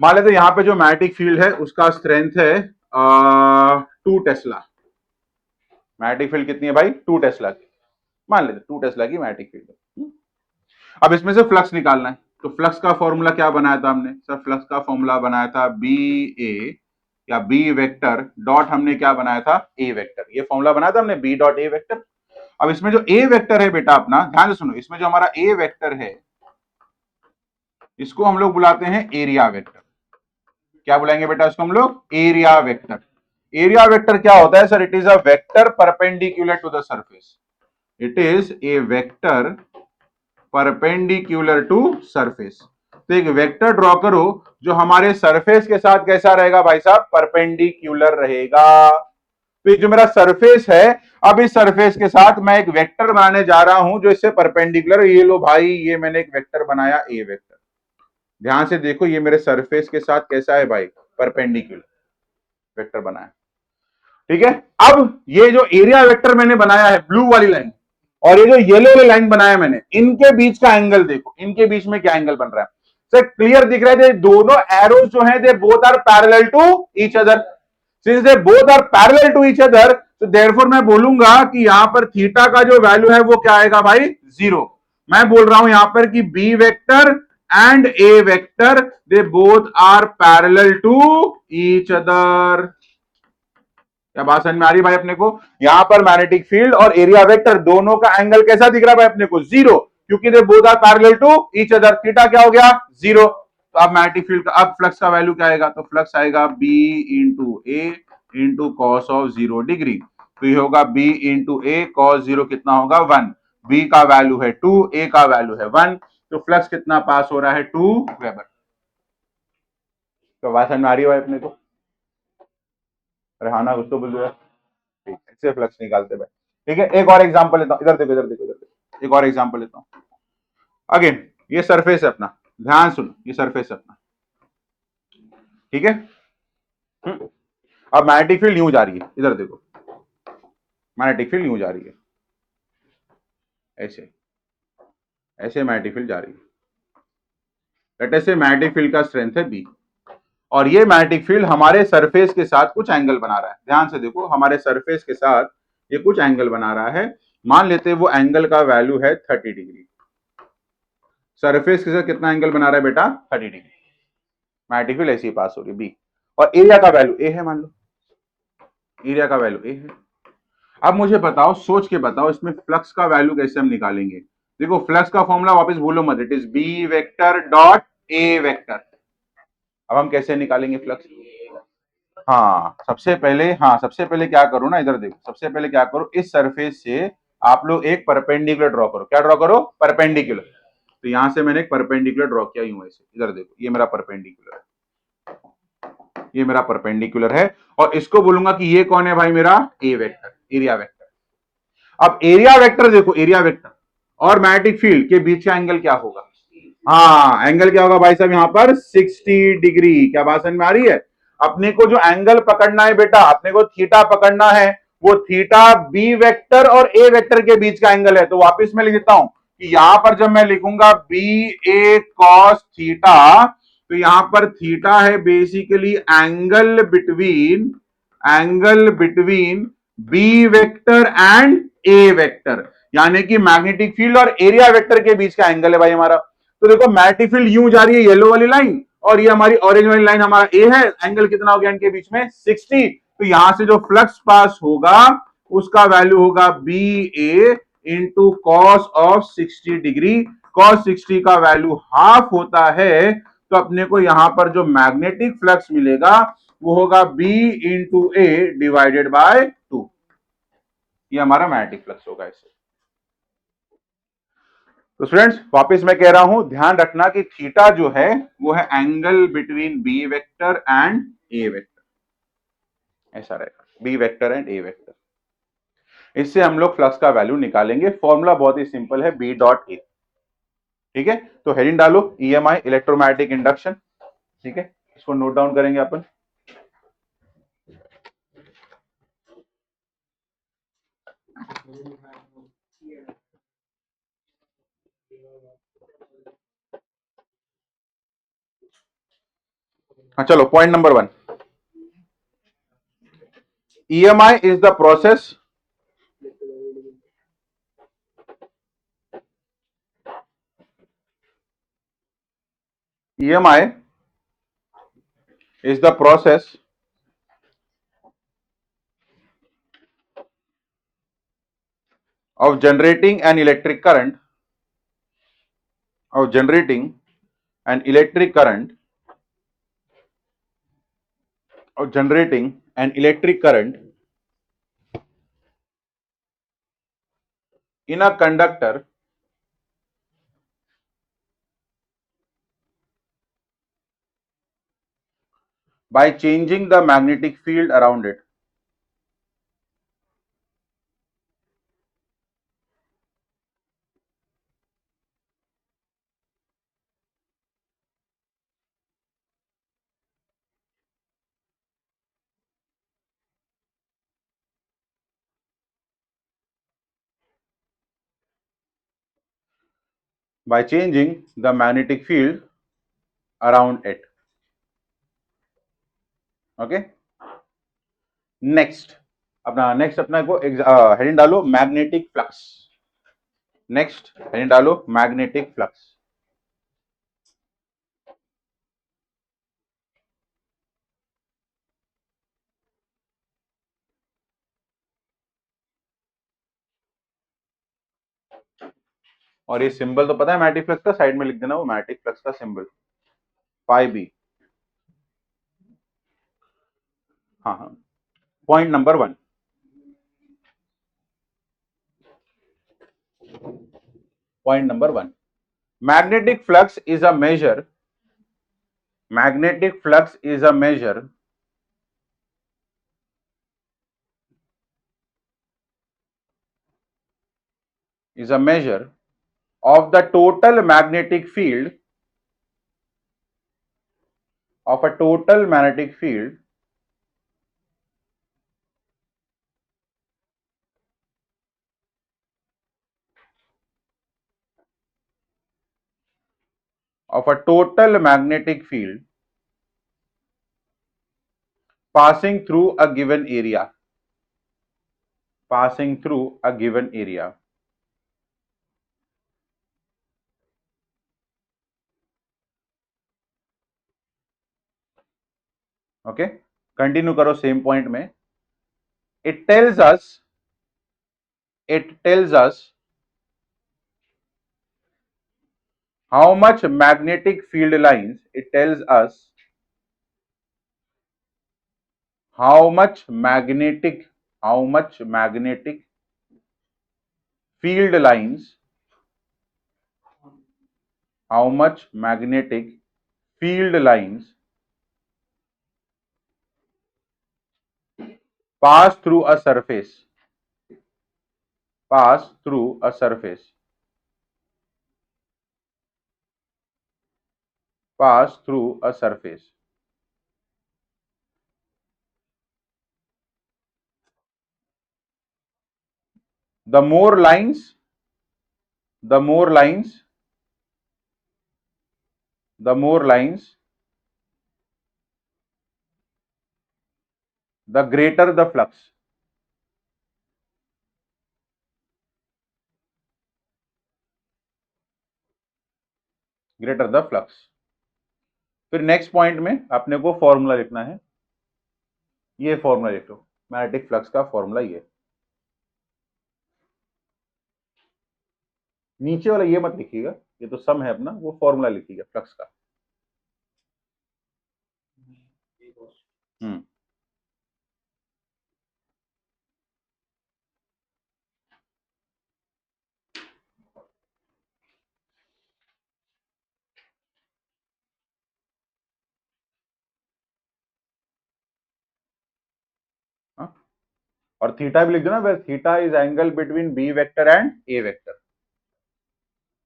मान लेते यहाँ पे जो मैग्नेटिक फील्ड है उसका स्ट्रेंथ है 2 टेस्ला। मैग्नेटिक फील्ड कितनी है भाई, 2 टेस्ला की, मान लेते 2 टेस्ला की मैग्नेटिक फील्ड है। अब इसमें से फ्लक्स निकालना है, तो फ्लक्स का फॉर्मूला क्या बनाया था हमने सर, फ्लक्स का फॉर्मूला बनाया था बी ए या बी वेक्टर डॉट, हमने क्या बनाया था, ए वेक्टर। ये फॉर्मूला बनाया था हमने बी डॉट ए वेक्टर। अब इसमें जो ए वेक्टर है बेटा अपना, ध्यान से सुनो, इसमें जो हमारा ए वेक्टर है इसको हम लोग बुलाते हैं एरिया वेक्टर। क्या बुलाएंगे बेटा इसको हम लोग, एरिया वेक्टर। एरिया वेक्टर क्या होता है sir, it is a vector perpendicular to the surface. It is a vector perpendicular to surface. तो एक वेक्टर ड्रॉ करो जो हमारे सरफेस के साथ कैसा रहेगा भाई साहब, परपेंडिकुलर रहेगा। तो ये जो मेरा सरफेस है, अब इस सरफेस के साथ मैं एक वेक्टर बनाने जा रहा हूं जो इससे परपेंडिकुलर। ये लो भाई, ये मैंने एक वेक्टर बनाया, ए वेक्टर। ध्यान से देखो, ये मेरे सरफेस के साथ कैसा है भाई, परपेंडिकुलर वेक्टर बनाया। ठीक है, अब ये जो एरिया वेक्टर मैंने बनाया है, ब्लू वाली लाइन, और ये जो येलो वाली लाइन बनाया मैंने, इनके बीच का एंगल देखो, इनके बीच में क्या एंगल बन रहा है सर, क्लियर दिख रहा है। दोनों एरोज जो है, they both are parallel to each other. Since they both are parallel to each other, तो देयरफॉर मैं बोलूंगा कि यहां पर थीटा का जो वैल्यू है वो क्या आएगा भाई, 0। मैं बोल रहा हूं यहां पर कि B vector and A vector, they both are parallel to each other. क्या बात समझ में आ रही भाई अपने को? यहां पर मैग्नेटिक फील्ड और एरिया वेक्टर दोनों का एंगल कैसा दिख रहा है भाई अपने को, 0, क्योंकि they both are parallel to each other. Theta क्या हो गया, 0। तो अब मैग्नेटिक फील्ड का, अब फ्लक्स का वैल्यू क्या आएगा, तो फ्लक्स आएगा B into A into cos of 0 degree. तो ये होगा बी इंटू ए कॉस 0 कितना होगा, 1। बी का वैल्यू है 2, ए का वैल्यू है 1, तो फ्लक्स कितना पास हो रहा है, 2 वेबर। तो बात समझ में आ रही है भाई अपने को? अरे हाँ ना, कुछ तो बोल दो यार। ठीक, ऐसे फ्लक्स निकालते भाई। ठीक है, एक और एग्जांपल लेता हूं, इधर देखो, इधर देखो, इधर देखो, एक और एग्जांपल लेता हूं। अगेन ये सरफेस है अपना, ध्यान सुनो, ये सरफेस है अपना। ठीक है, अब मैग्नेटिक फील्ड यूं जा रही है, इधर देखो, मैग्नेटिक फील्ड यूं जा रही है, ऐसे ऐसे मैग्नेटिक फील्ड जा रही है। लेट अस से मैग्नेटिक फील्ड का स्ट्रेंथ है बी, और ये मैग्नेटिक फील्ड हमारे सरफेस के साथ कुछ एंगल बना रहा है। ध्यान से देखो, हमारे सरफेस के साथ ये कुछ एंगल बना रहा है। मान लेते हैं वो एंगल का वैल्यू है 30 डिग्री। सरफेस के साथ कितना एंगल बना रहा है बेटा, 30 डिग्री। मैग्नेटिक फील्ड ऐसी पास हो रही है बी, और एरिया का वैल्यू ए है, मान लो एरिया का वैल्यू ए है। अब मुझे बताओ, सोच के बताओ, इसमें फ्लक्स का वैल्यू कैसे हम निकालेंगे। देखो फ्लक्स का फॉर्मूला वापस भूलो मत, it is B vector dot A vector. अब हम कैसे निकालेंगे फ्लक्स। हाँ सबसे पहले क्या करो ना, इधर देखो, सबसे पहले क्या करो, इस सरफेस से आप लोग एक परपेंडिकुलर ड्रॉ करो। क्या ड्रॉ करो, परपेंडिकुलर। तो यहां से मैंने एक परपेंडिकुलर ड्रॉ किया यूं ऐसे, इधर देखो ये मेरा परपेंडिकुलर है, ये मेरा परपेंडिकुलर है, और इसको बोलूंगा कि ये कौन है भाई, मेरा ए वेक्टर, एरिया वेक्टर। अब एरिया वेक्टर देखो, एरिया वेक्टर और मैग्नेटिक फील्ड के बीच का एंगल क्या होगा। हाँ एंगल क्या होगा भाई साहब, यहां पर 60 डिग्री। क्या बात समझ में आ रही है। अपने को जो एंगल पकड़ना है बेटा, अपने को थीटा पकड़ना है, वो थीटा बी वेक्टर और ए वेक्टर के बीच का एंगल है। तो वापस मैं लिख देता हूं कि यहां पर जब मैं लिखूंगा बी ए कॉस थीटा, तो यहां पर थीटा है basically angle between B vector and A vector, यानी कि मैग्नेटिक फील्ड और एरिया वेक्टर के बीच का एंगल है भाई हमारा। तो देखो मैग्नेटिक फील्ड यूं जा रही है, येलो वाली लाइन, और ये हमारी ऑरेंज वाली लाइन हमारा ए है। एंगल कितना हो गया इनके बीच में, 60। तो यहां से जो फ्लक्स पास होगा उसका वैल्यू होगा B A into cos of 60 degree. Cos 60 का वैल्यू हाफ होता है, तो अपने को यहां पर जो मैग्नेटिक फ्लक्स मिलेगा वो होगा B into A divided by 2। ये हमारा मैग्नेटिक फ्लक्स होगा इससे। तो स्टूडेंट्स वापस मैं कह रहा हूं, ध्यान रखना कि थीटा जो है वो है angle between B vector and A vector, ऐसा रहेगा, B vector and A vector. इससे हम लोग फ्लक्स का वैल्यू निकालेंगे। फॉर्मूला बहुत ही सिंपल है, बी डॉट ए। ठीक है, तो हेडिंग डालो ईएमआई, इलेक्ट्रोमैग्नेटिक इंडक्शन। ठीक है, इसको नोट डाउन करेंगे अपन। हाँ चलो, point number 1, EMI is the process EMI is the process of generating an electric current, of generating an electric current, of generating an electric current in a conductor by changing the magnetic field around it. By changing the magnetic field around it. Okay, next अपना को heading डालो magnetic flux. Next heading डालो magnetic flux. और ये symbol तो पता है magnetic flux का, साइड में लिख देना वो मैग्नेटिक फ्लक्स का सिंबल, फाई बी। हाँ हाँ, point number 1, point number 1, magnetic flux is a measure, magnetic flux is a measure is a measure of the total magnetic field, of a total magnetic field of a total magnetic field passing through a given area, passing through a given area. Okay, continue करो same point में। It tells us it tells us how much magnetic field lines, it tells us how much magnetic field lines, how much magnetic field lines pass through a surface, pass through a surface, pass through a surface. The more lines, the more lines, the more lines, the greater the flux. Greater the flux. फिर next point में अपने को formula लिखना है, ये formula लिख लो, magnetic flux का formula ये। नीचे वाला ये मत लिखिएगा, ये तो सम है अपना, वो फॉर्मूला लिखिएगा फ्लक्स का। हम्म, हाँ? और थीटा भी लिख दो ना, where theta is angle between B vector and A vector,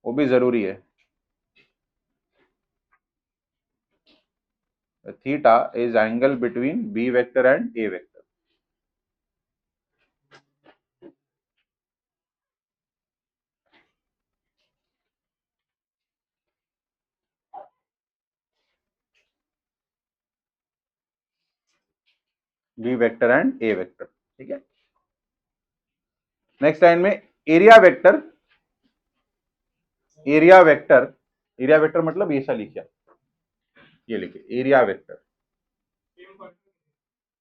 वो भी जरूरी है। Theta is angle between B vector and A vector. B vector and A vector, ठीक है। नेक्स्ट लाइन में area vector, area vector, area vector मतलब ऐसा लिखिए, ये लिखिए एरिया वेक्टर,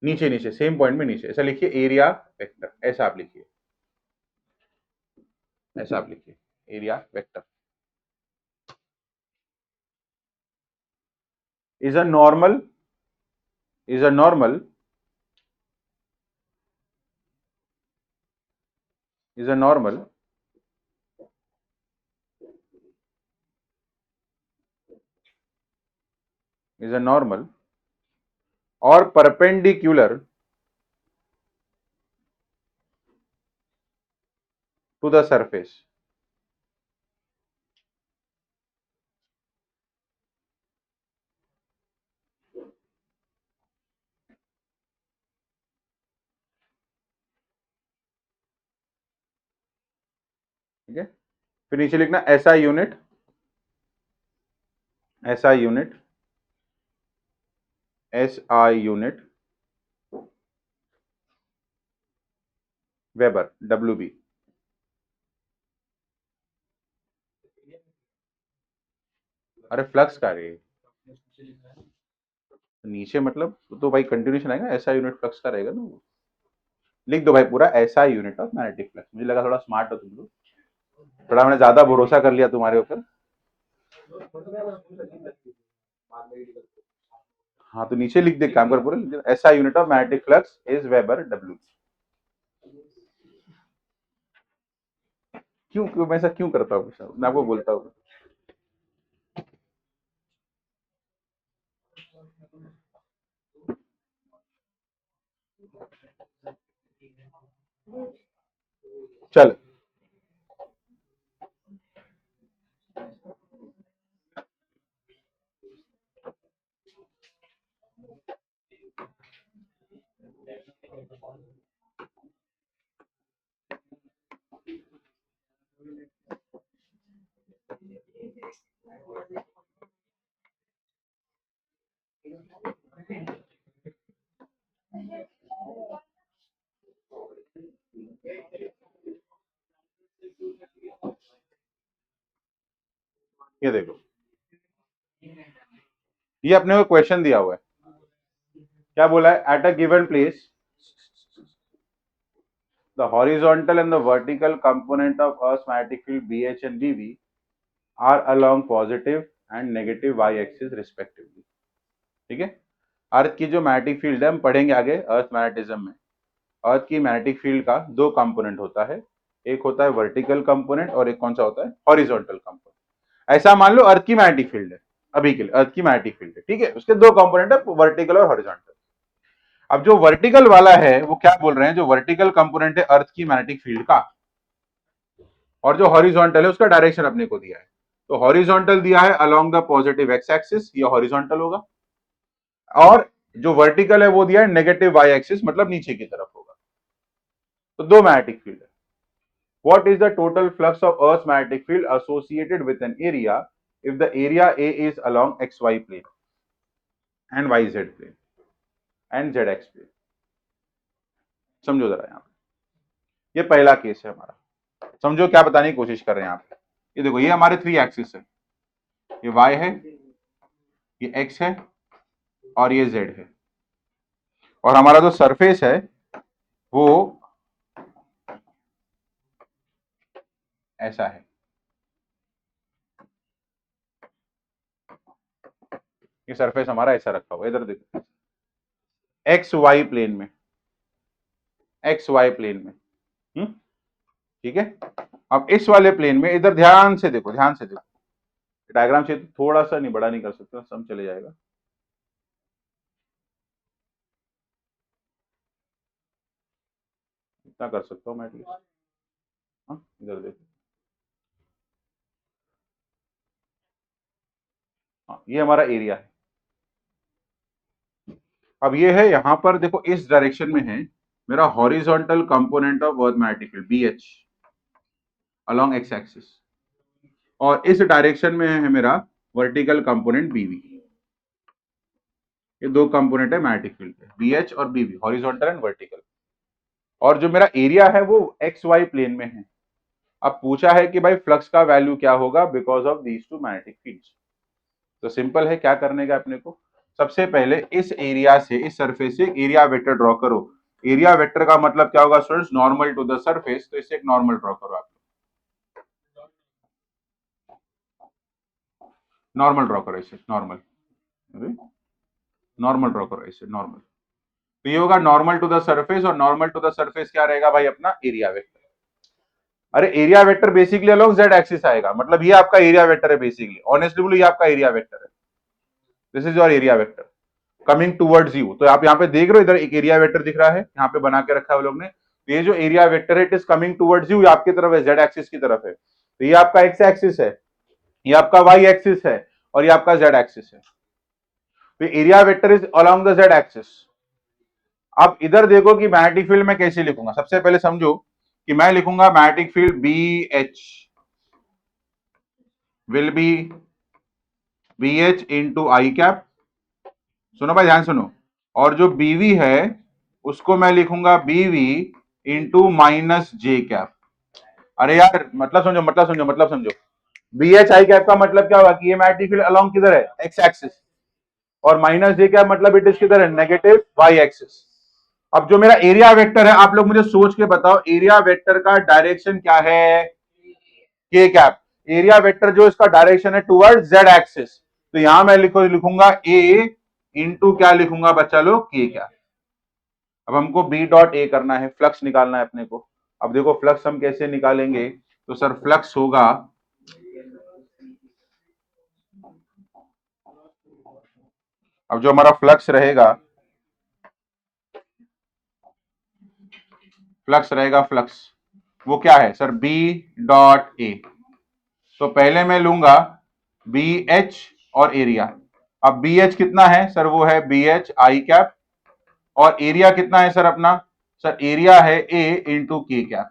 नीचे नीचे सेम पॉइंट में नीचे ऐसा लिखिए एरिया वेक्टर, ऐसा आप लिखिए, ऐसा आप लिखिए area vector is a normal, is a normal, is a normal is a normal or perpendicular to the surface, ठीक है। फिर नीचे लिखना ऐसा यूनिट, ऐसा unit, SI unit, weber, WB। अरे फ्लक्स का रे, नीचे मतलब तो भाई कंटिन्यूशन आएगा, ऐसा यूनिट फ्लक्स का रहेगा ना, लिख दो भाई पूरा ऐसा यूनिट ऑफ मैग्नेटिक फ्लक्स। मुझे लगा थोड़ा स्मार्ट हो तुम लोग, थोड़ा मैंने ज्यादा भरोसा कर लिया तुम्हारे ऊपर। हाँ तो नीचे लिख दे, काम कर पूरा, ऐसा unit of magnetic flux is weber W। क्यों क्यों मैं ऐसा क्यों करता हूँ, मैं आपको बोलता हूँ। चल ये देखो, ये अपने को क्वेश्चन दिया हुआ है, क्या बोला है, at a given place the horizontal and the vertical component of Earth's magnetic field BH and BV are along positive and negative y axis respectively. ठीक है, अर्थ की जो मैग्नेटिक फील्ड है हम पढ़ेंगे आगे अर्थ मैग्नेटिज्म में। अर्थ की मैग्नेटिक फील्ड का दो कंपोनेंट होता है, एक होता है वर्टिकल कंपोनेंट और एक कौन सा होता है, हॉरिजॉन्टल कंपोनेंट। ऐसा मान लो अर्थ की मैग्नेटिक फील्ड है, अभी के लिए अर्थ की मैग्नेटिक फील्ड है, ठीक है, उसके दो कंपोनेंट है, वर्टिकल और हॉरिजॉन्टल। अब जो वर्टिकल वाला है वो क्या बोल रहे हैं, जो वर्टिकल कंपोनेंट है अर्थ की मैग्नेटिक फील्ड का, और जो हॉरिजॉन्टल है उसका डायरेक्शन अपने को दिया है। तो हॉरिजॉन्टल दिया है along the positive x axis, ये हॉरिजॉन्टल होगा, और जो वर्टिकल है वो दिया है नेगेटिव वाई एक्सिस, मतलब नीचे की तरफ होगा। तो दो मैग्नेटिक फील्ड है। What is the total flux of Earth's magnetic field associated with an area if the area A is along XY plane and YZ plane and ZX plane? समझो जरा यहाँ पे, ये पहला केस है हमारा, समझो क्या बताने की कोशिश कर रहे हैं यहाँ पे। ये देखो, ये हमारे थ्री एक्सिस है, ये Y है, ये X है और ये Z है, और हमारा जो सरफेस है वो ऐसा है। ये सरफेस हमारा ऐसा रखा हुआ है, इधर देखो, एक्स वाई प्लेन में, एक्स वाई प्लेन में, ठीक है। अब इस वाले प्लेन में इधर ध्यान से देखो, ध्यान से देखो, डायग्राम से थोड़ा सा नहीं बड़ा नहीं कर सकते, सम चले जाएगा। इतना कर सकता हूँ मैं एटलीस्ट। हाँ, इधर देखो, हाँ, ये हमारा एरिया है। अब ये है यहाँ पर देखो, इस डायरेक्शन में है मेरा horizontal component of earth magnetic field BH along X axis, और इस डायरेक्शन में है मेरा वर्टिकल कंपोनेंट BV। ये दो कंपोनेंट है मैग्नेटिक फील्ड के, BH और BV, हॉरिजॉन्टल एंड वर्टिकल। और जो मेरा एरिया है वो XY प्लेन में है। अब पूछा है कि भाई फ्लक्स का वैल्यू क्या होगा because of these two magnetic fields. तो सिंपल है, क्या करने का अपने को, सबसे पहले इस एरिया से, इस सरफेस से एरिया वेक्टर ड्रॉ करो। एरिया वेक्टर का मतलब क्या होगा students, normal to the surface. तो इसे एक नॉर्मल ड्रॉ करो आप, नॉर्मल ड्रॉ करो इसे, नॉर्मल, नॉर्मल ड्रॉ करो इसे, नॉर्मल। तो ये होगा नॉर्मल टू द सरफेस, और नॉर्मल टू द सरफेस क्या रहेगा भाई, अपना एरिया वेक्टर। अरे area vector basically along Z axis आएगा, मतलब ये आपका एरिया वेक्टर है बेसिकली, ऑनेस्टली बोलो ये आपका एरिया वेक्टर है। This is your area vector coming towards you. तो आप यहाँ पे देख रहे हो, इधर एक एरिया वेक्टर दिख रहा है, यहाँ पे बना के रखा है वो लोग ने। तो ये जो एरिया वेक्टर है it is coming towards you, आपकी तरफ है, जेड एक्सिस की तरफ है। तो ये आपका एक्स एक्सिस है, ये आपका वाई एक्सिस है, और ये आपका जेड एक्सिस है। तो area vector is along the Z axis. अब इधर देखो कि मैग्नेटिक फील्ड में कैसे लिखूंगा। सबसे पहले समझो कि मैं लिखूंगा magnetic field BH will be BH into I cap. सुनो भाई, ध्यान सुनो। और जो BV है उसको मैं लिखूंगा BV इंटू माइनस जे कैप। अरे यार मतलब समझो, मतलब समझो, मतलब समझो। BH आई कैप का मतलब क्या होगा कि ये मैग्नेटिक फील्ड अलोंग किधर है, एक्स एक्सिस, और माइनस जे कैप मतलब इट इज किधर है, नेगेटिव वाई एक्सिस। अब जो मेरा एरिया वेक्टर है, आप लोग मुझे सोच के बताओ एरिया वेक्टर का डायरेक्शन क्या है, के कैप। एरिया वेक्टर जो इसका डायरेक्शन है टुवर्ड जेड एक्सिस। तो यहां मैं लिखूंगा ए इंटू क्या लिखूंगा बच्चा लोग, के कैप। अब हमको बी डॉट ए करना है, फ्लक्स निकालना है अपने को। अब देखो फ्लक्स हम कैसे निकालेंगे, तो सर फ्लक्स होगा, अब जो हमारा फ्लक्स रहेगा, फ्लक्स रहेगा, फ्लक्स वो क्या है सर, बी डॉट ए। तो पहले मैं लूंगा बी एच और एरिया। अब बी एच कितना है सर, वो है बी एच आई कैप, और एरिया कितना है सर अपना, सर एरिया है ए इंटू के कैप।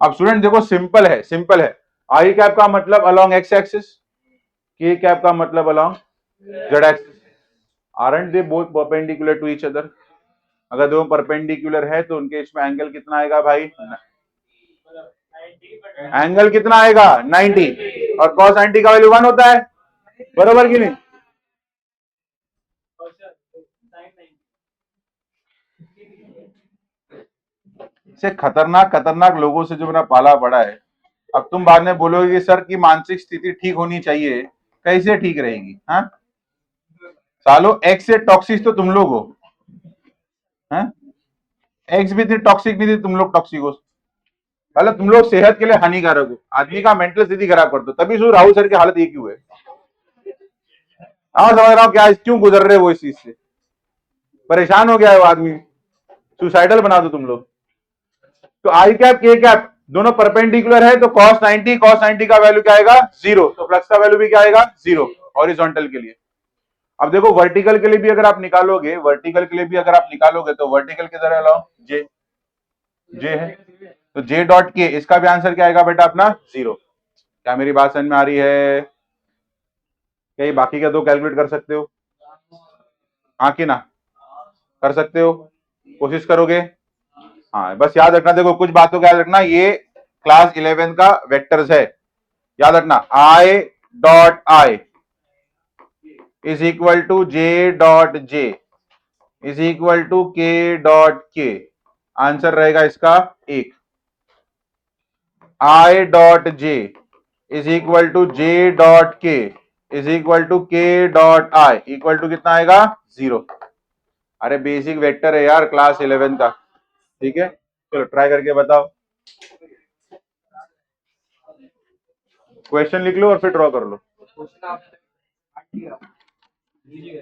अब स्टूडेंट देखो सिंपल है, सिंपल है। आई कैप का मतलब along X axis, K cap का मतलब along Z axis. Aren't they both perpendicular to each other? अगर दोनों परपेंडिकुलर है तो उनके इसमें एंगल कितना आएगा भाई, एंगल कितना आएगा 90, और cos 90 का वैल्यू 1 होता है, बरोबर कि नहीं। से खतरनाक खतरनाक लोगों से जो मेरा पाला पड़ा है। अब तुम बाद में बोलोगे कि सर की मानसिक स्थिति ठीक होनी चाहिए, कैसे ठीक रहेगी? हाँ सालो, एक्स से टॉक्सिक तो तुम लोग हो। हाँ एक्स भी थी टॉक्सिक, भी थी तुम लोग टॉक्सिक हो। मतलब तुम लोग सेहत के लिए हानिकारक हो, आदमी का मेंटल स्थिति खराब कर दो। तभी सो राहुल सर की हालत ये क्यों है। हाँ समझ रहा हूँ, क्या क्यों गुजर रहे हो वो इस चीज से, परेशान हो गया है वो आदमी, सुसाइडल बना दो तुम लोग। तो आई कैप के कैप दोनों परपेंडिकुलर है, तो cos 90 का वैल्यू क्या आएगा? जीरो। तो फ्लक्स का वैल्यू भी क्या आएगा? जीरो, हॉरिजॉन्टल के लिए। अब देखो वर्टिकल के लिए भी अगर आप निकालोगे, वर्टिकल के लिए भी अगर आप निकालोगे, तो वर्टिकल की तरह लाओ, जे जे है, तो जे डॉट के, इसका भी आंसर क्या आएगा बेटा अपना? जीरो। क्या मेरी बात समझ में आ रही है? क्या ये बाकी का दो कैलकुलेट कर सकते हो? हाँ कि ना? कर सकते हो? कोशिश करोगे? हाँ बस याद रखना, देखो कुछ बातों का याद रखना, ये क्लास 11 का वेक्टर्स है, याद रखना। I dot I is equal to J dot J is equal to K dot K. Answer रहेगा इसका एक। I dot J is equal to J dot K is equal to K dot I equal to कितना आएगा? Zero. अरे basic vector है यार class 11 का, ठीक है। चलो ट्राई करके बताओ, क्वेश्चन लिख लो और फिर ड्रॉ कर लो। क्वेश्चन आप लीजिए।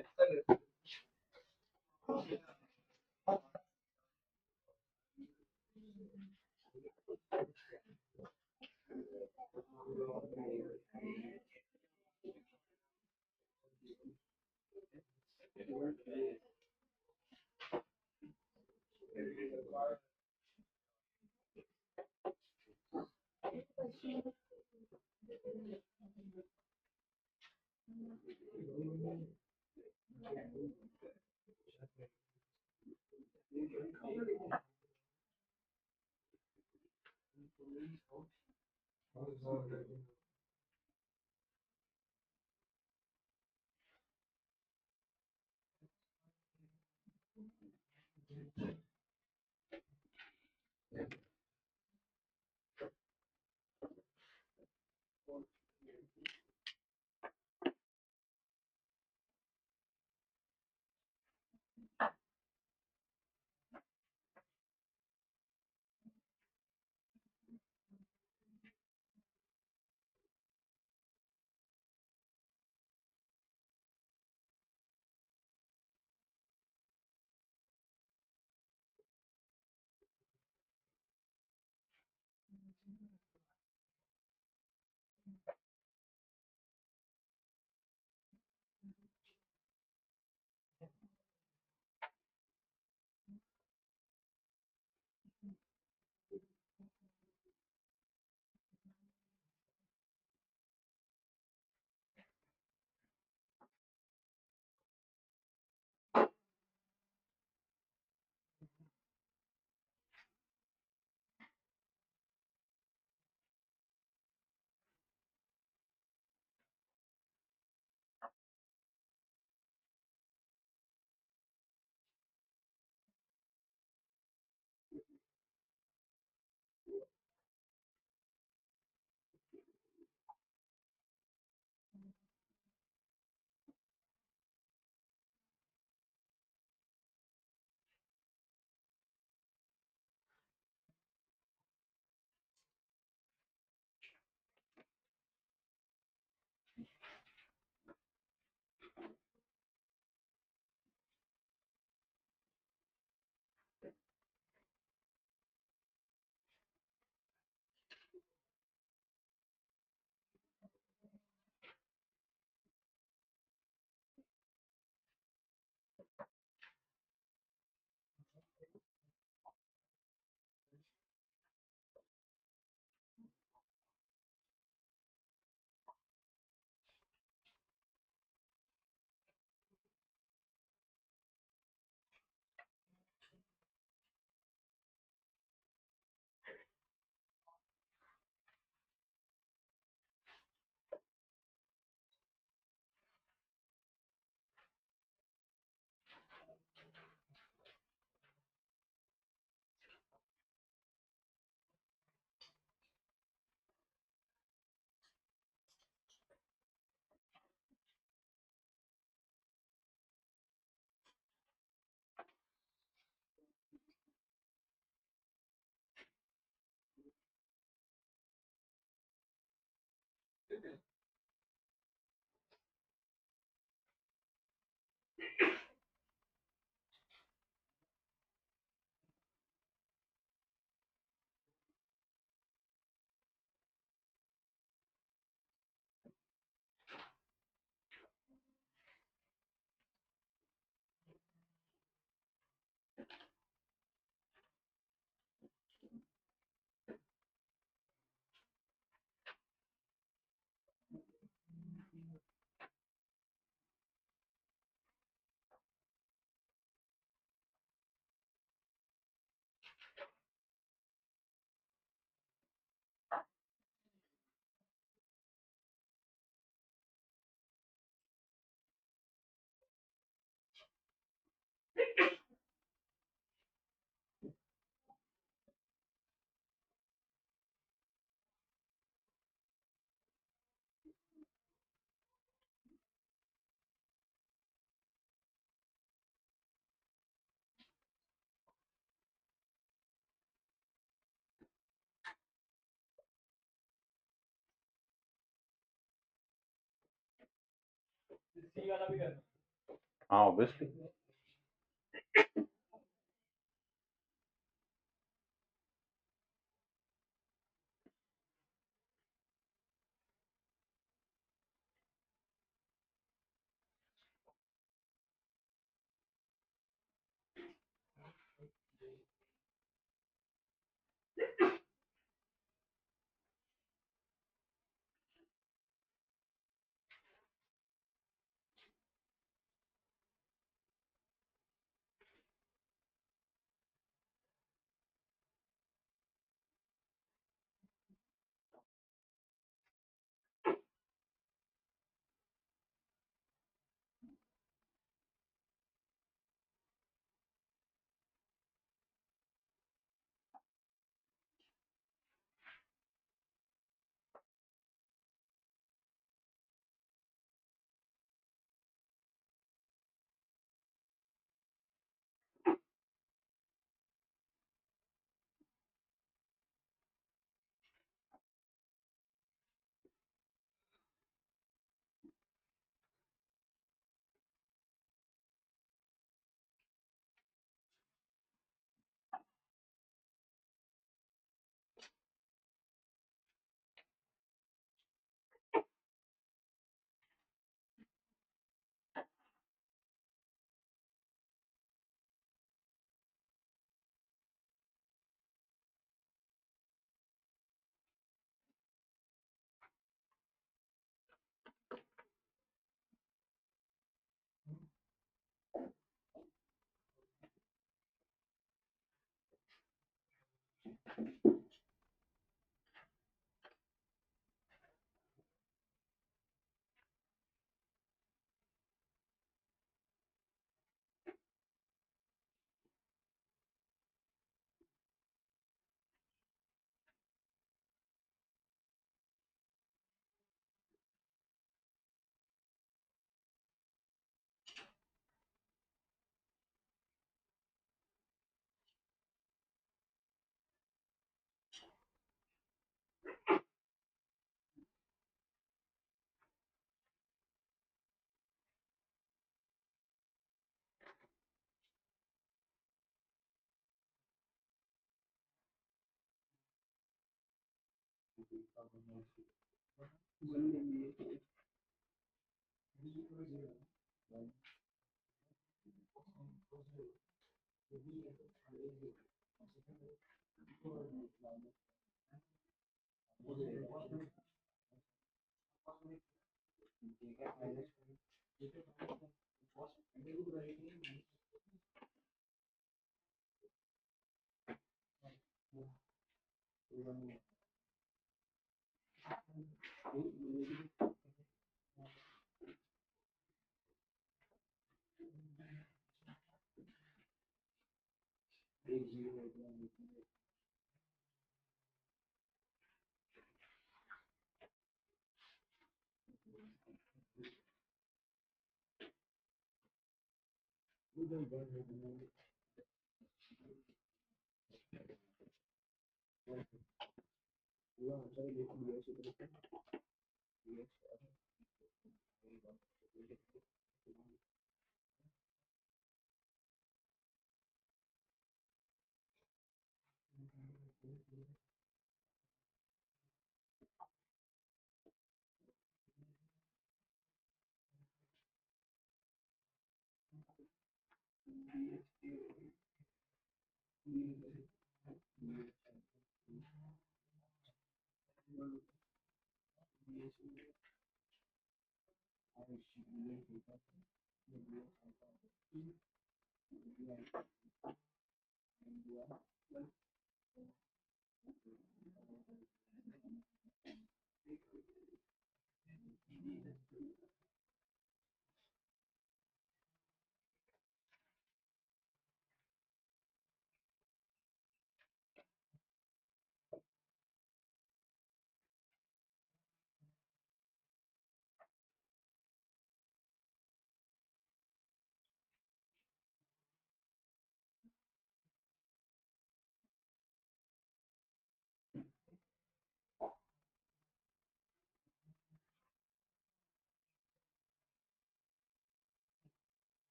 हाँ ऑब्वियसली।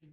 क्या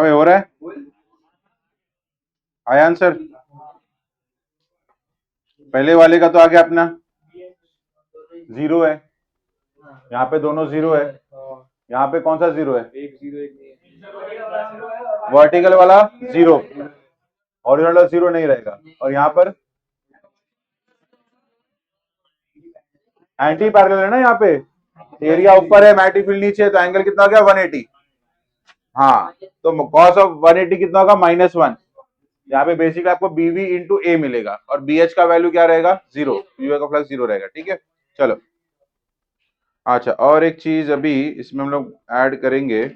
भाई हो रहा है? आया आंसर? पहले वाले का तो आ गया अपना 0 है, यहाँ पे दोनों 0 है, यहाँ पे कौन सा 0 है? एक जीरो एक नहीं वर्टिकल वाला 0, हॉरिजॉन्टल 0 नहीं रहेगा। और यहाँ पर एंटी पैरेलल है ना, यहाँ पे एरिया ऊपर है, मैग्नेटिक फील्ड नीचे है, तो एंगल कितना हो गया 180। हाँ, तो कॉस ऑफ 180 कितना होगा -1। यहाँ पे बेसिकली आपको BV इंटू ए मिलेगा और BH का वैल्यू क्या रहेगा 0, UA का फ्लक्स 0 रहेगा। ठीक है, चलो अच्छा, और एक चीज अभी इसमें हम लोग ऐड करेंगे,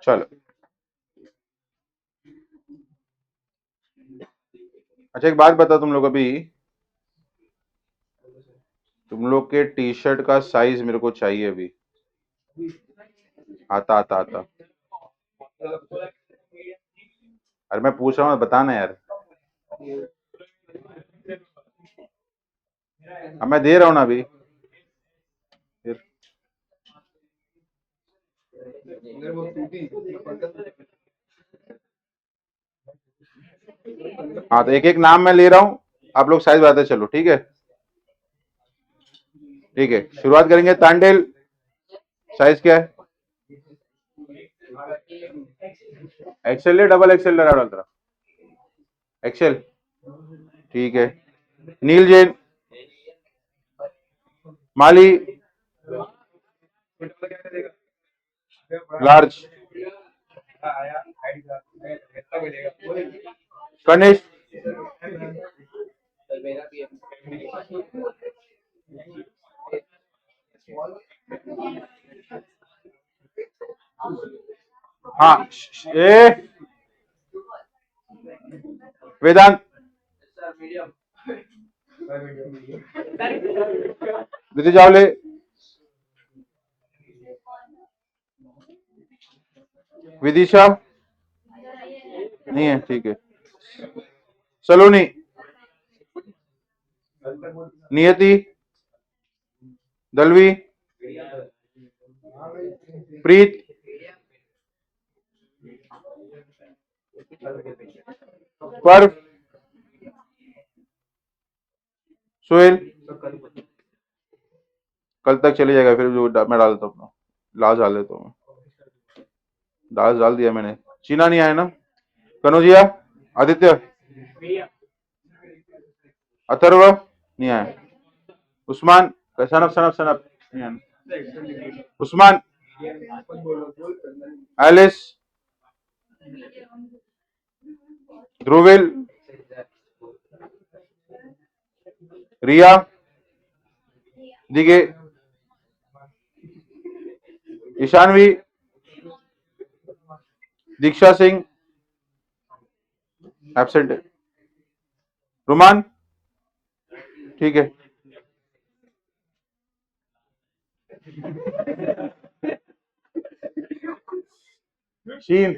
चलो अच्छा एक बात बताओ तुम लोग, अभी तुम लोग के टी शर्ट का साइज मेरे को चाहिए अभी, आता आता आता। अरे मैं पूछ रहा हूँ, बताना यार। अब मैं दे रहा हूँ ना अभी फिर। अगर वो टूटी हाँ तो एक एक नाम मैं ले रहा हूँ, आप लोग साइज बताते चलो। ठीक है, ठीक है, शुरुआत करेंगे। तांडेल साइज क्या है? एक्सेल है डबल एक्सेल डाल तरह? एक्सेल, ठीक है। नील जैन, माली लार्ज, कनिष्ठ हाँ ए वेदांत, विधि जावले, विदिशा नहीं है, ठीक है। सलोनी, नियति, दलवी, प्रीत, पर, सोहेल, कल तक चले जाएगा। फिर जो मैं डालता हूँ, लास्ट डाल देता हूँ। दास डाल दिया मैंने। चीना नहीं आया ना? कनौजिया, आदित्य, अथर्व नहीं आया। उस्मान, सनप सनप सनप नहीं आया। उस्मान, एलिस, ध्रुविल, रिया, दिगे, ईशानवी, दीक्षा सिंह एब्सेंट है। रुमान, ठीक है। शीन,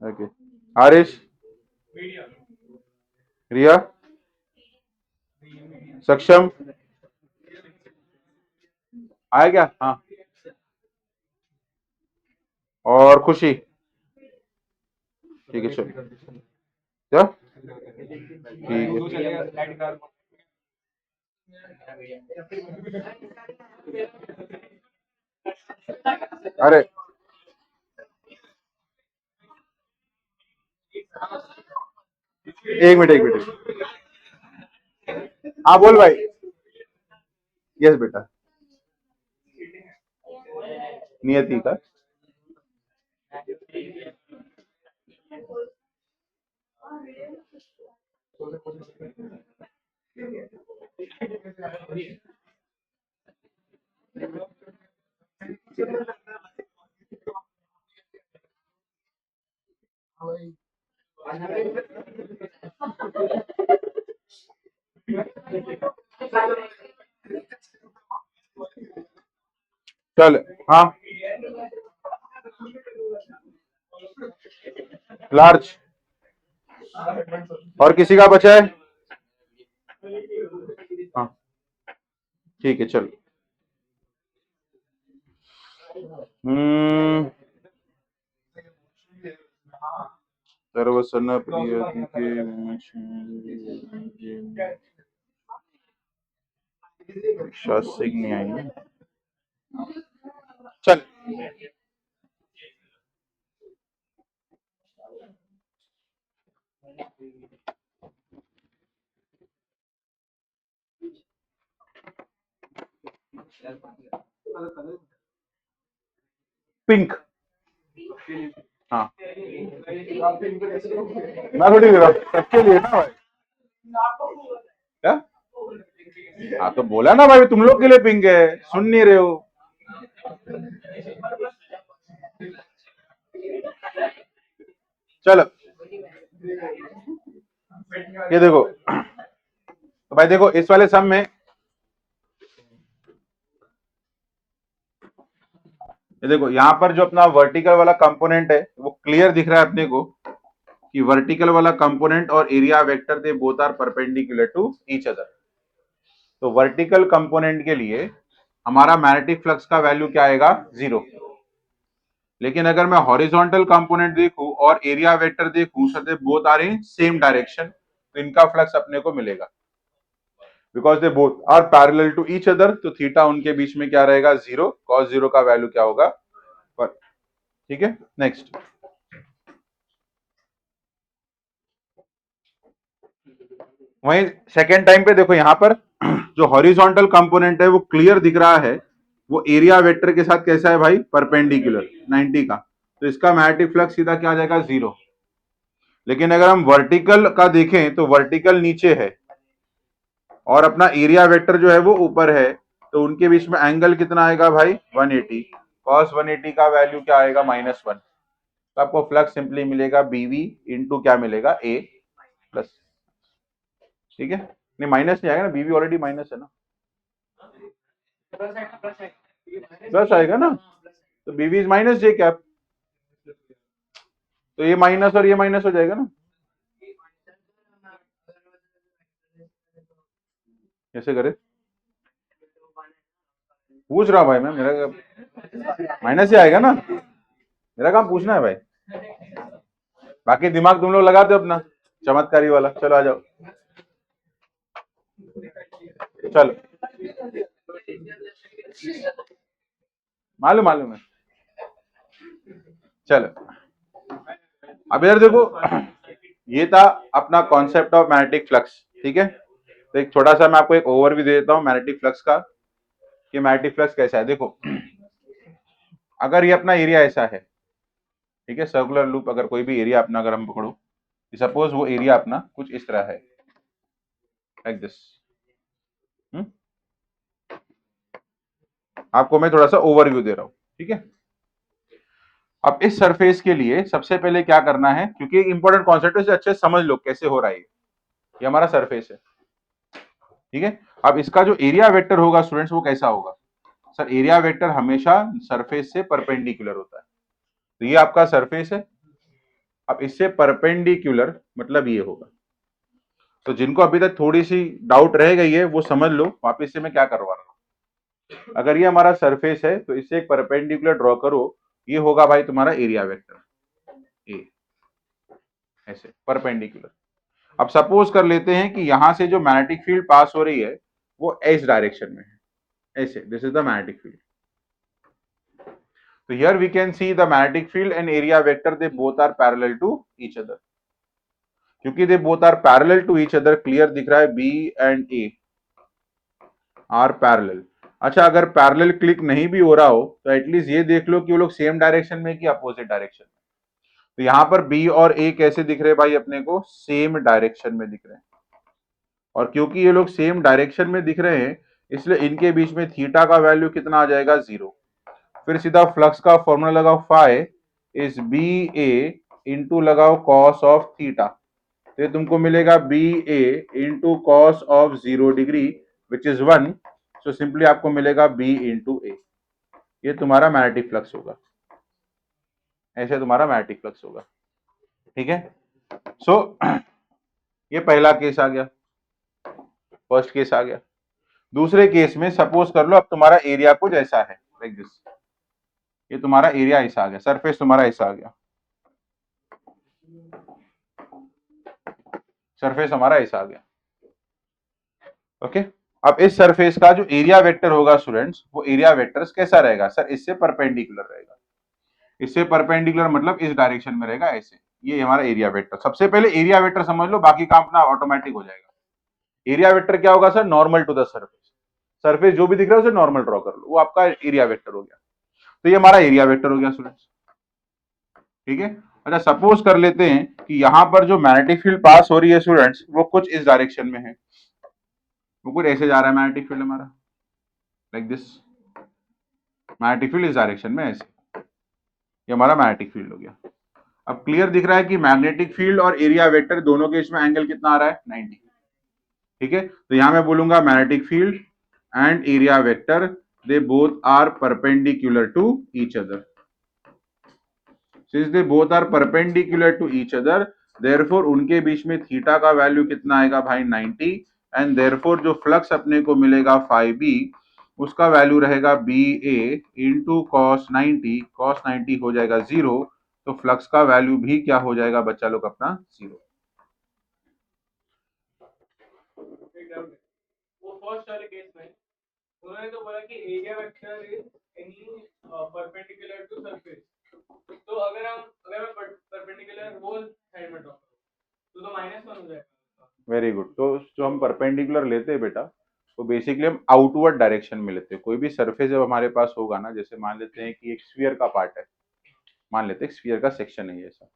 ओके। हारिश, रिया, सक्षम आया क्या? हाँ। और खुशी, ठीक है चलो। क्या ठीक है। अरे एक मिनट, एक मिनट। हाँ बोल भाई। यस बेटा, नियति का। चल हाँ, लार्ज। और किसी का बचा है? हाँ ठीक है चल। सर्वसन प्रिय सिंह नहीं आई है। चल पिंक। हाँ मैं थोड़ी दे रहा हूँ, सबके लिए ना भाई। क्या? हाँ तो बोला ना भाई, तुम लोग के लिए पिंक है, सुन नहीं रहे हो। चलो ये देखो, तो भाई देखो इस वाले सम में, ये देखो यहाँ पर जो अपना वर्टिकल वाला कंपोनेंट है वो क्लियर दिख रहा है अपने को कि वर्टिकल वाला कंपोनेंट और area vector they both are perpendicular to each other. तो वर्टिकल कंपोनेंट के लिए हमारा मैग्नेटिक फ्लक्स का वैल्यू क्या आएगा? 0। लेकिन अगर मैं हॉरिजॉन्टल कंपोनेंट देखूं और एरिया वेक्टर देखूं, so they both are in same direction, तो इनका फ्लक्स अपने को मिलेगा because they both are parallel to each other. तो थीटा उनके बीच में क्या रहेगा? 0। कॉस 0 का वैल्यू क्या होगा? ठीक है नेक्स्ट। वहीं सेकेंड टाइम पे देखो यहाँ पर जो हॉरिजॉन्टल कंपोनेंट है वो क्लियर दिख रहा है, वो एरिया वेक्टर के साथ कैसा है भाई? परपेंडिकुलर 90 का। तो इसका मैग्नेटिक फ्लक्स सीधा क्या आ जाएगा? 0। लेकिन अगर हम वर्टिकल का देखें तो वर्टिकल नीचे है और अपना एरिया वेक्टर जो है वो ऊपर है, तो उनके बीच में एंगल कितना आएगा भाई? 180। कॉस 180 का वैल्यू क्या आएगा? -1। तो आपको फ्लक्स सिंपली मिलेगा बीवी इंटू क्या मिलेगा? ए प्लस। ठीक है, नहीं माइनस नहीं आएगा ना, बीवी ऑलरेडी माइनस है ना, प्लस आएगा ना, तो बीवी इज माइनस जे कैप, तो ये माइनस और ये माइनस हो जाएगा ना। कैसे करे? पूछ रहा हूँ भाई मैं, मेरा माइनस ही आएगा ना, मेरा काम पूछना है भाई, बाकी दिमाग तुम लोग लगाते हो अपना चमत्कारी वाला। चलो आ जाओ, चलो मालूम मालूम है। चलो अब इधर देखो, ये था अपना कॉन्सेप्ट ऑफ मैग्नेटिक फ्लक्स, ठीक है। तो एक छोटा सा मैं आपको एक ओवरव्यू दे देता हूँ मैग्नेटिक फ्लक्स का, कि मैग्नेटिक फ्लक्स कैसा है। देखो अगर ये अपना एरिया ऐसा है, ठीक है, सर्कुलर लूप, अगर कोई भी एरिया अपना अगर हम पकड़ो, सपोज वो एरिया अपना कुछ इस तरह है, लाइक दिस। आपको मैं थोड़ा सा ओवरव्यू दे रहा हूं, ठीक है। अब इस सरफेस के लिए सबसे पहले क्या करना है, क्योंकि एक इंपॉर्टेंट कॉन्सेप्ट है, इसे अच्छे से समझ लो कैसे हो रहा है ये हमारा सरफेस है, ठीक है। अब इसका जो एरिया वेक्टर होगा स्टूडेंट्स, वो कैसा होगा सर? एरिया वेक्टर हमेशा सरफेस से परपेंडिकुलर होता है। तो ये आपका सरफेस है, अब इससे परपेंडिकुलर मतलब ये होगा। तो जिनको अभी तक थोड़ी सी डाउट रह गई है वो समझ लो वापिस से मैं क्या करवा रहा हूं। अगर ये हमारा सरफेस है तो इससे एक परपेंडिकुलर ड्रॉ करो, ये होगा भाई तुम्हारा एरिया वेक्टर ए, ऐसे परपेंडिकुलर। अब सपोज कर लेते हैं कि यहां से जो मैग्नेटिक फील्ड पास हो रही है वो एस डायरेक्शन में है, ऐसे, this is the magnetic field. तो here we can see the magnetic field and area vector, they both are parallel to each other. क्योंकि they both are parallel to each other, clear दिख रहा है B and A are parallel. अच्छा अगर parallel click नहीं भी हो रहा हो तो एटलीस्ट ये देख लो कि वो लोग सेम डायरेक्शन में कि अपोजिट डायरेक्शन में। तो यहां पर बी और ए कैसे दिख रहे हैं भाई अपने को? सेम डायरेक्शन में दिख रहे हैं। और क्योंकि ये लोग सेम डायरेक्शन में दिख रहे हैं इसलिए इनके बीच में थीटा का वैल्यू कितना आ जाएगा? 0। फिर सीधा फ्लक्स का फॉर्मूला लगाओ, phi is B A into लगाओ कॉस ऑफ थीटा, तो ये तुमको मिलेगा B A into cos of 0 degree which is 1। So simply आपको मिलेगा बी इंटू ए। ये तुम्हारा मैग्नेटिक फ्लक्स होगा, ऐसे तुम्हारा मैग्नेटिक फ्लक्स होगा, ठीक है। सो ये पहला केस आ गया, फर्स्ट केस आ गया। दूसरे केस में सपोज कर लो अब तुम्हारा एरिया कुछ ऐसा है, लाइक दिस। ये तुम्हारा एरिया ऐसा आ गया, सरफेस तुम्हारा ऐसा आ गया, सरफेस हमारा ऐसा आ गया, ओके। अब इस सरफेस का जो एरिया वेक्टर होगा स्टूडेंट्स, वो एरिया वेक्टर कैसा रहेगा सर? इससे परपेंडिकुलर रहेगा। इससे परपेंडिकुलर मतलब इस डायरेक्शन में रहेगा, ऐसे। ये हमारा एरिया वेक्टर। सबसे पहले एरिया वेक्टर समझ लो, बाकी काम अपना ऑटोमेटिक हो जाएगा। एरिया वेक्टर क्या होगा sir? Normal to the surface. Surface जो भी दिख रहा है उसे नॉर्मल ड्रॉ कर लो, वो आपका एरिया वेक्टर हो गया। तो ये हमारा एरिया वेक्टर हो गया स्टूडेंट्स, ठीक है। अच्छा सपोज कर लेते हैं कि यहां पर जो मैग्नेटिक फील्ड पास हो रही है स्टूडेंट्स, वो कुछ इस डायरेक्शन में है, वो कुछ ऐसे जा रहा है मैग्नेटिक फील्ड हमारा, लाइक दिस। मैग्नेटिक फील्ड इस डायरेक्शन में ऐसे, ये हमारा मैग्नेटिक फील्ड हो गया। अब क्लियर दिख रहा है कि मैग्नेटिक फील्ड और एरिया वेक्टर दोनों के इसमें एंगल कितना आ रहा है? 90, ठीक है। तो यहां मैं बोलूंगा magnetic field and area vector they both are perpendicular to each other. Since they both are perpendicular to each other, therefore उनके बीच में थीटा का वैल्यू कितना आएगा भाई? 90। एंड देयरफॉर जो फ्लक्स अपने को मिलेगा फाई बी, उसका वैल्यू रहेगा B A into cos 90। Cos 90 हो जाएगा 0, तो फ्लक्स का वैल्यू भी क्या हो जाएगा बच्चा लोग अपना? 0। वो फर्स्ट वाले केस में उन्होंने तो बोला कि area vector is any perpendicular to surface. तो अगर मैं परपेंडिकुलर वो साइड में ड्रॉ करूं तो -1 हो जाएगा। Very good. तो जो हम परपेंडिकुलर लेते हैं बेटा, वो बेसिकली हम आउटवर्ड डायरेक्शन में लेते हैं। कोई भी सरफेस जब हमारे पास होगा ना, जैसे मान लेते हैं कि एक स्फीयर का पार्ट है, मान लेते हैं स्फीयर का सेक्शन है ये ऐसा,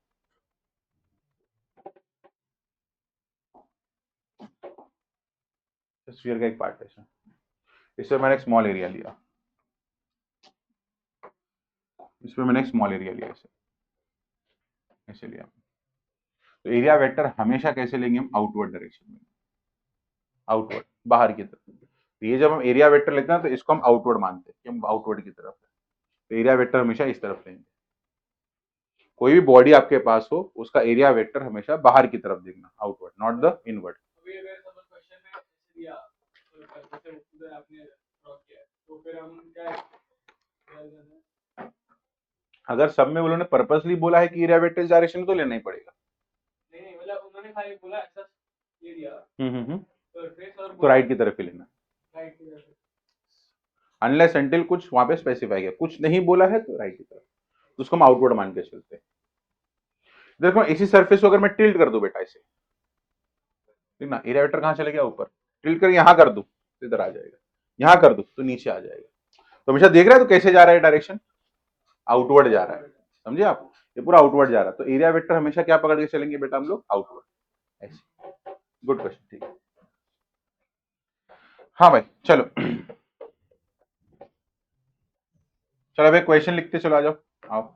स्फीयर का एक पार्ट है ऐसा, इसमें मैंने एक स्मॉल एरिया लिया, इसमें मैंने एक स्मॉल एरिया लिया, ऐसे ऐसे लिया। तो एरिया वेक्टर हमेशा कैसे लेंगे हम? आउटवर्ड डायरेक्शन में, आउटवर्ड, बाहर की तरफ। तो ये जब हम एरिया वेक्टर लेते हैं तो इसको हम आउटवर्ड मानते हैं कि हम आउटवर्ड की तरफ है। तो एरिया वेक्टर हमेशा इस तरफ लेंगे। कोई भी बॉडी आपके पास हो उसका एरिया वेक्टर हमेशा बाहर की तरफ देखना, आउटवर्ड, नॉट द इनवर्ड। अभी अगर सपोज क्वेश्चन में ऐसे दिया तो जैसे उधर आपने ड्रॉ किया है तो फिर हम क्या करते हैं? अगर सब में उन्होंने पर्पसली बोला है कि एरिया वेक्टर इस डायरेक्शन तो लेना ही पड़ेगा। नहीं मतलब उन्होंने खाली बोला ऐसा ये दिया सरफेस और तो राइट की तरफ ही लेना, राइट की तरफ। अनलेस अनटिल कुछ वहां पे स्पेसिफाई किया, कुछ नहीं बोला है तो राइट की तरफ, तो उसको हम आउटवर्ड मान के चलते हैं। देखो इसी सरफेस को अगर मैं टिल्ट कर दूं बेटा ऐसे, ठीक ना, एरिया वेक्टर कहां चले गया ऊपर, टिल्ट कर यहां कर दूं तो इधर आ जाएगा, यहां कर दूं तो नीचे आ जाएगा। तो हमेशा देख रहा है तो कैसे जा रहा है डायरेक्शन, आउटवर्ड जा रहा है, समझे आप, ये पूरा आउटवर्ड जा रहा है। तो एरिया वेक्टर हमेशा क्या पकड़ के चलेंगे बेटा हम लोग, आउटवर्ड ऐसे। गुड क्वेश्चन, ठीक है। हाँ भाई चलो चलो अब एक क्वेश्चन लिखते चलो, आ जाओ आओ।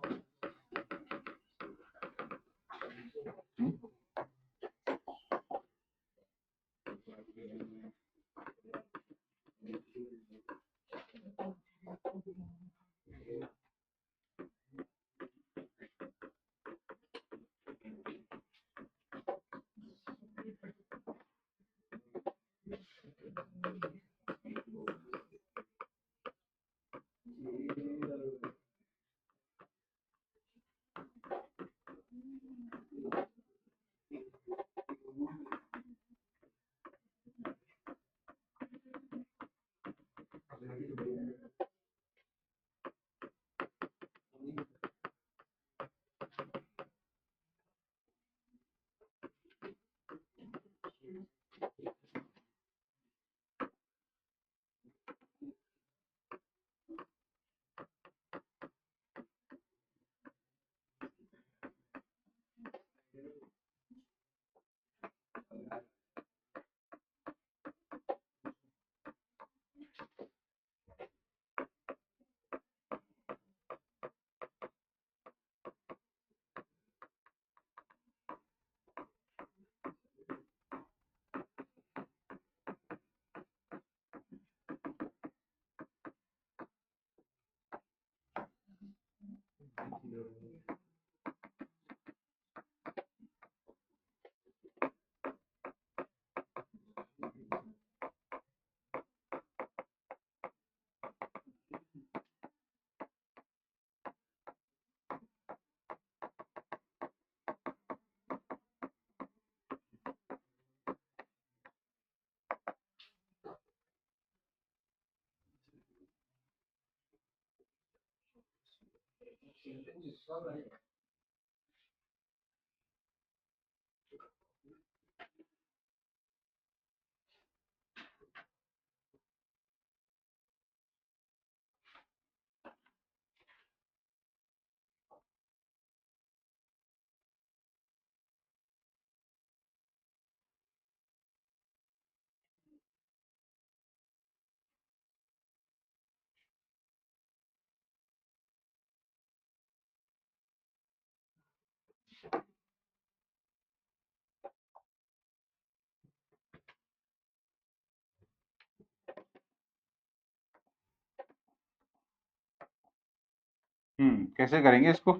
कैसे करेंगे इसको,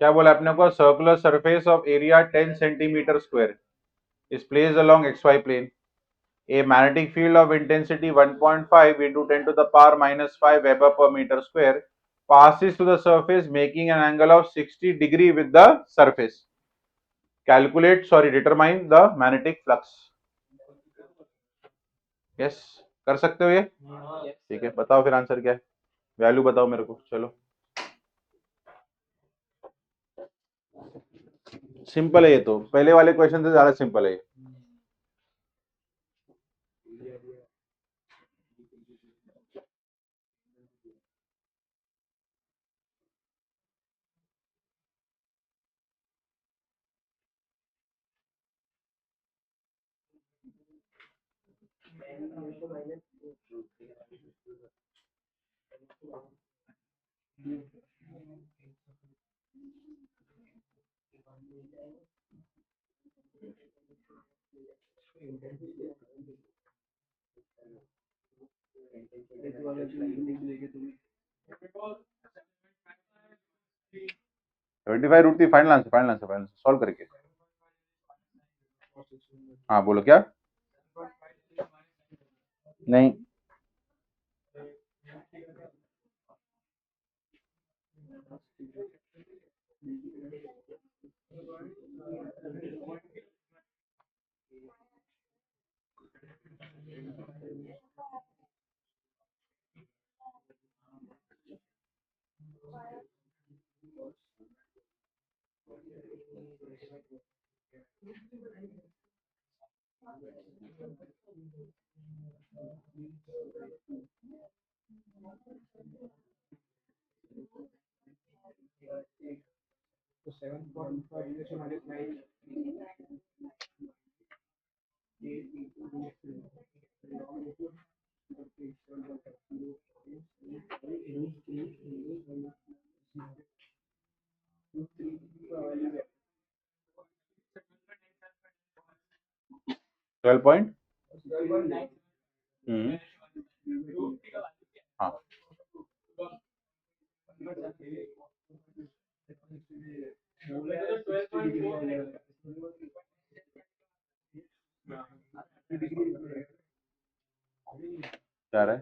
क्या बोला आपने को, circular surface of area 10 centimetre square is placed along xy plane. A magnetic field of intensity 1.5 into 10 to the power minus 5 Weber per meter square passes to the surface making an angle of 60 degree with the surface. Calculate, sorry, determine the magnetic flux. Yes, कर सकते हो ये, ठीक है, बताओ फिर answer क्या है, वैल्यू बताओ मेरे को, चलो सिंपल है ये, तो पहले वाले क्वेश्चन से ज्यादा सिंपल है ये। ट्वेंटी फाइव रूट थी, final answer, final answer, final solve करके। हाँ बोलो क्या, नहीं 12 पॉइंट हाँ 12.4 क्या रहा है?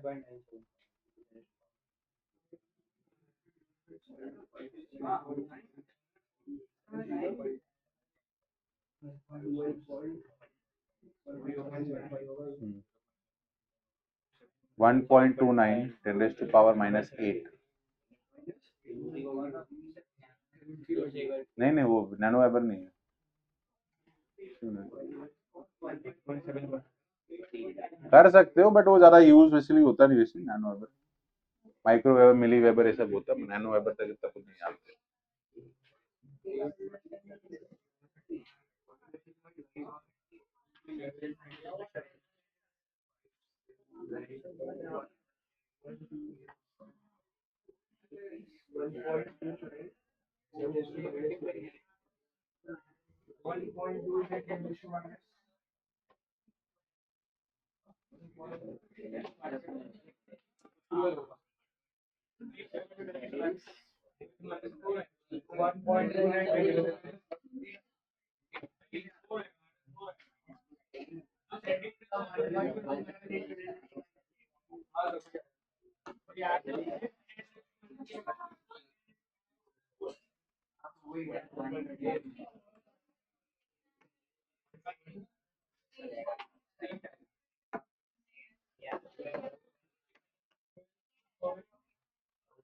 हम्म, 1.29 10⁻⁻8 नहीं वो नैनो वेबर नहीं है। कर सकते हो बट वो ज्यादा यूज वैसे होता नहीं, वैसे नैनो वेबर माइक्रो वेबर मिली वेबर ये सब होता है, नैनो वेबर तक इतना कुछ नहीं आता।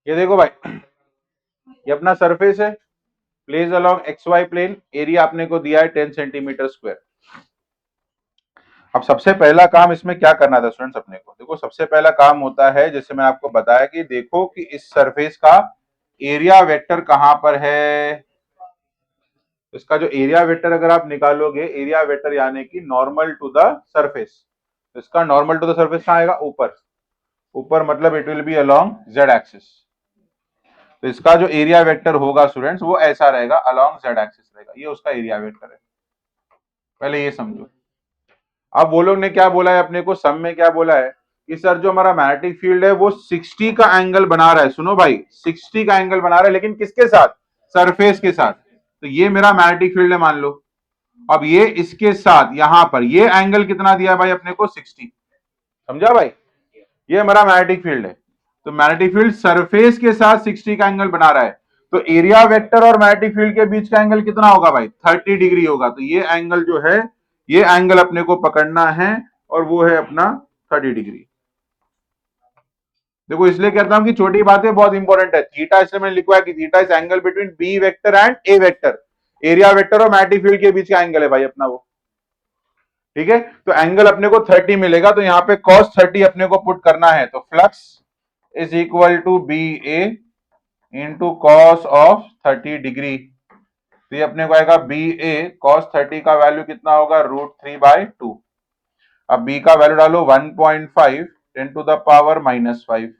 ये देखो भाई, ये अपना सरफेस है, place along X Y plane, area आपने को दिया है 10 सेंटीमीटर स्क्वायर। अब सबसे पहला काम इसमें क्या करना था स्टूडेंट्स अपने को, देखो सबसे पहला काम होता है जैसे मैंने आपको बताया कि देखो कि इस सरफेस का एरिया वेक्टर कहां पर है। इसका जो एरिया वेक्टर अगर आप निकालोगे, एरिया वेक्टर यानी कि नॉर्मल टू द सरफेस, इसका नॉर्मल टू द सरफेस कहां आएगा, ऊपर। ऊपर मतलब it will be along Z axis. तो इसका जो एरिया वेक्टर होगा स्टूडेंट्स वो ऐसा रहेगा, अलोंग जेड एक्सिस रहेगा, ये उसका एरिया वेक्टर है। पहले ये समझो। अब वो लोग ने क्या बोला है अपने को, सम में क्या बोला है कि सर जो हमारा मैग्नेटिक फील्ड है वो 60 का एंगल बना रहा है। सुनो भाई, 60 का एंगल बना रहा है, लेकिन किसके साथ, सरफेस के साथ। तो ये मेरा मैग्नेटिक फील्ड है मान लो। अब ये इसके साथ यहां पर ये एंगल कितना दिया भाई अपने को, 60। समझा भाई, ये हमारा मैग्नेटिक फील्ड है। तो मैग्नेटिक फील्ड सरफेस के साथ 60 का एंगल बना रहा है। तो एरिया वेक्टर और मैग्नेटिक फील्ड के बीच का एंगल कितना होगा भाई, 30 डिग्री होगा। तो ये एंगल जो है, ये एंगल अपने को पकड़ना है और वो है अपना 30 डिग्री। देखो इसलिए कहता हूं कि छोटी बातें बहुत इंपॉर्टेंट है। थीटा इसलिए मैंने लिखा है कि theta is angle between B vector and A vector. Area vector और मैग्नेटिक फील्ड के बीच का एंगल है भाई अपना वो। ठीक है, तो एंगल अपने को 30 मिलेगा, तो यहां पे cos 30 अपने को पुट करना है। तो flux is equal to B A into cos of 30 degree. तो ये अपने को आएगा बी ए कॉस 30 का वैल्यू कितना होगा, √3/2। अब बी का वैल्यू डालो 1.5 10⁻⁻5।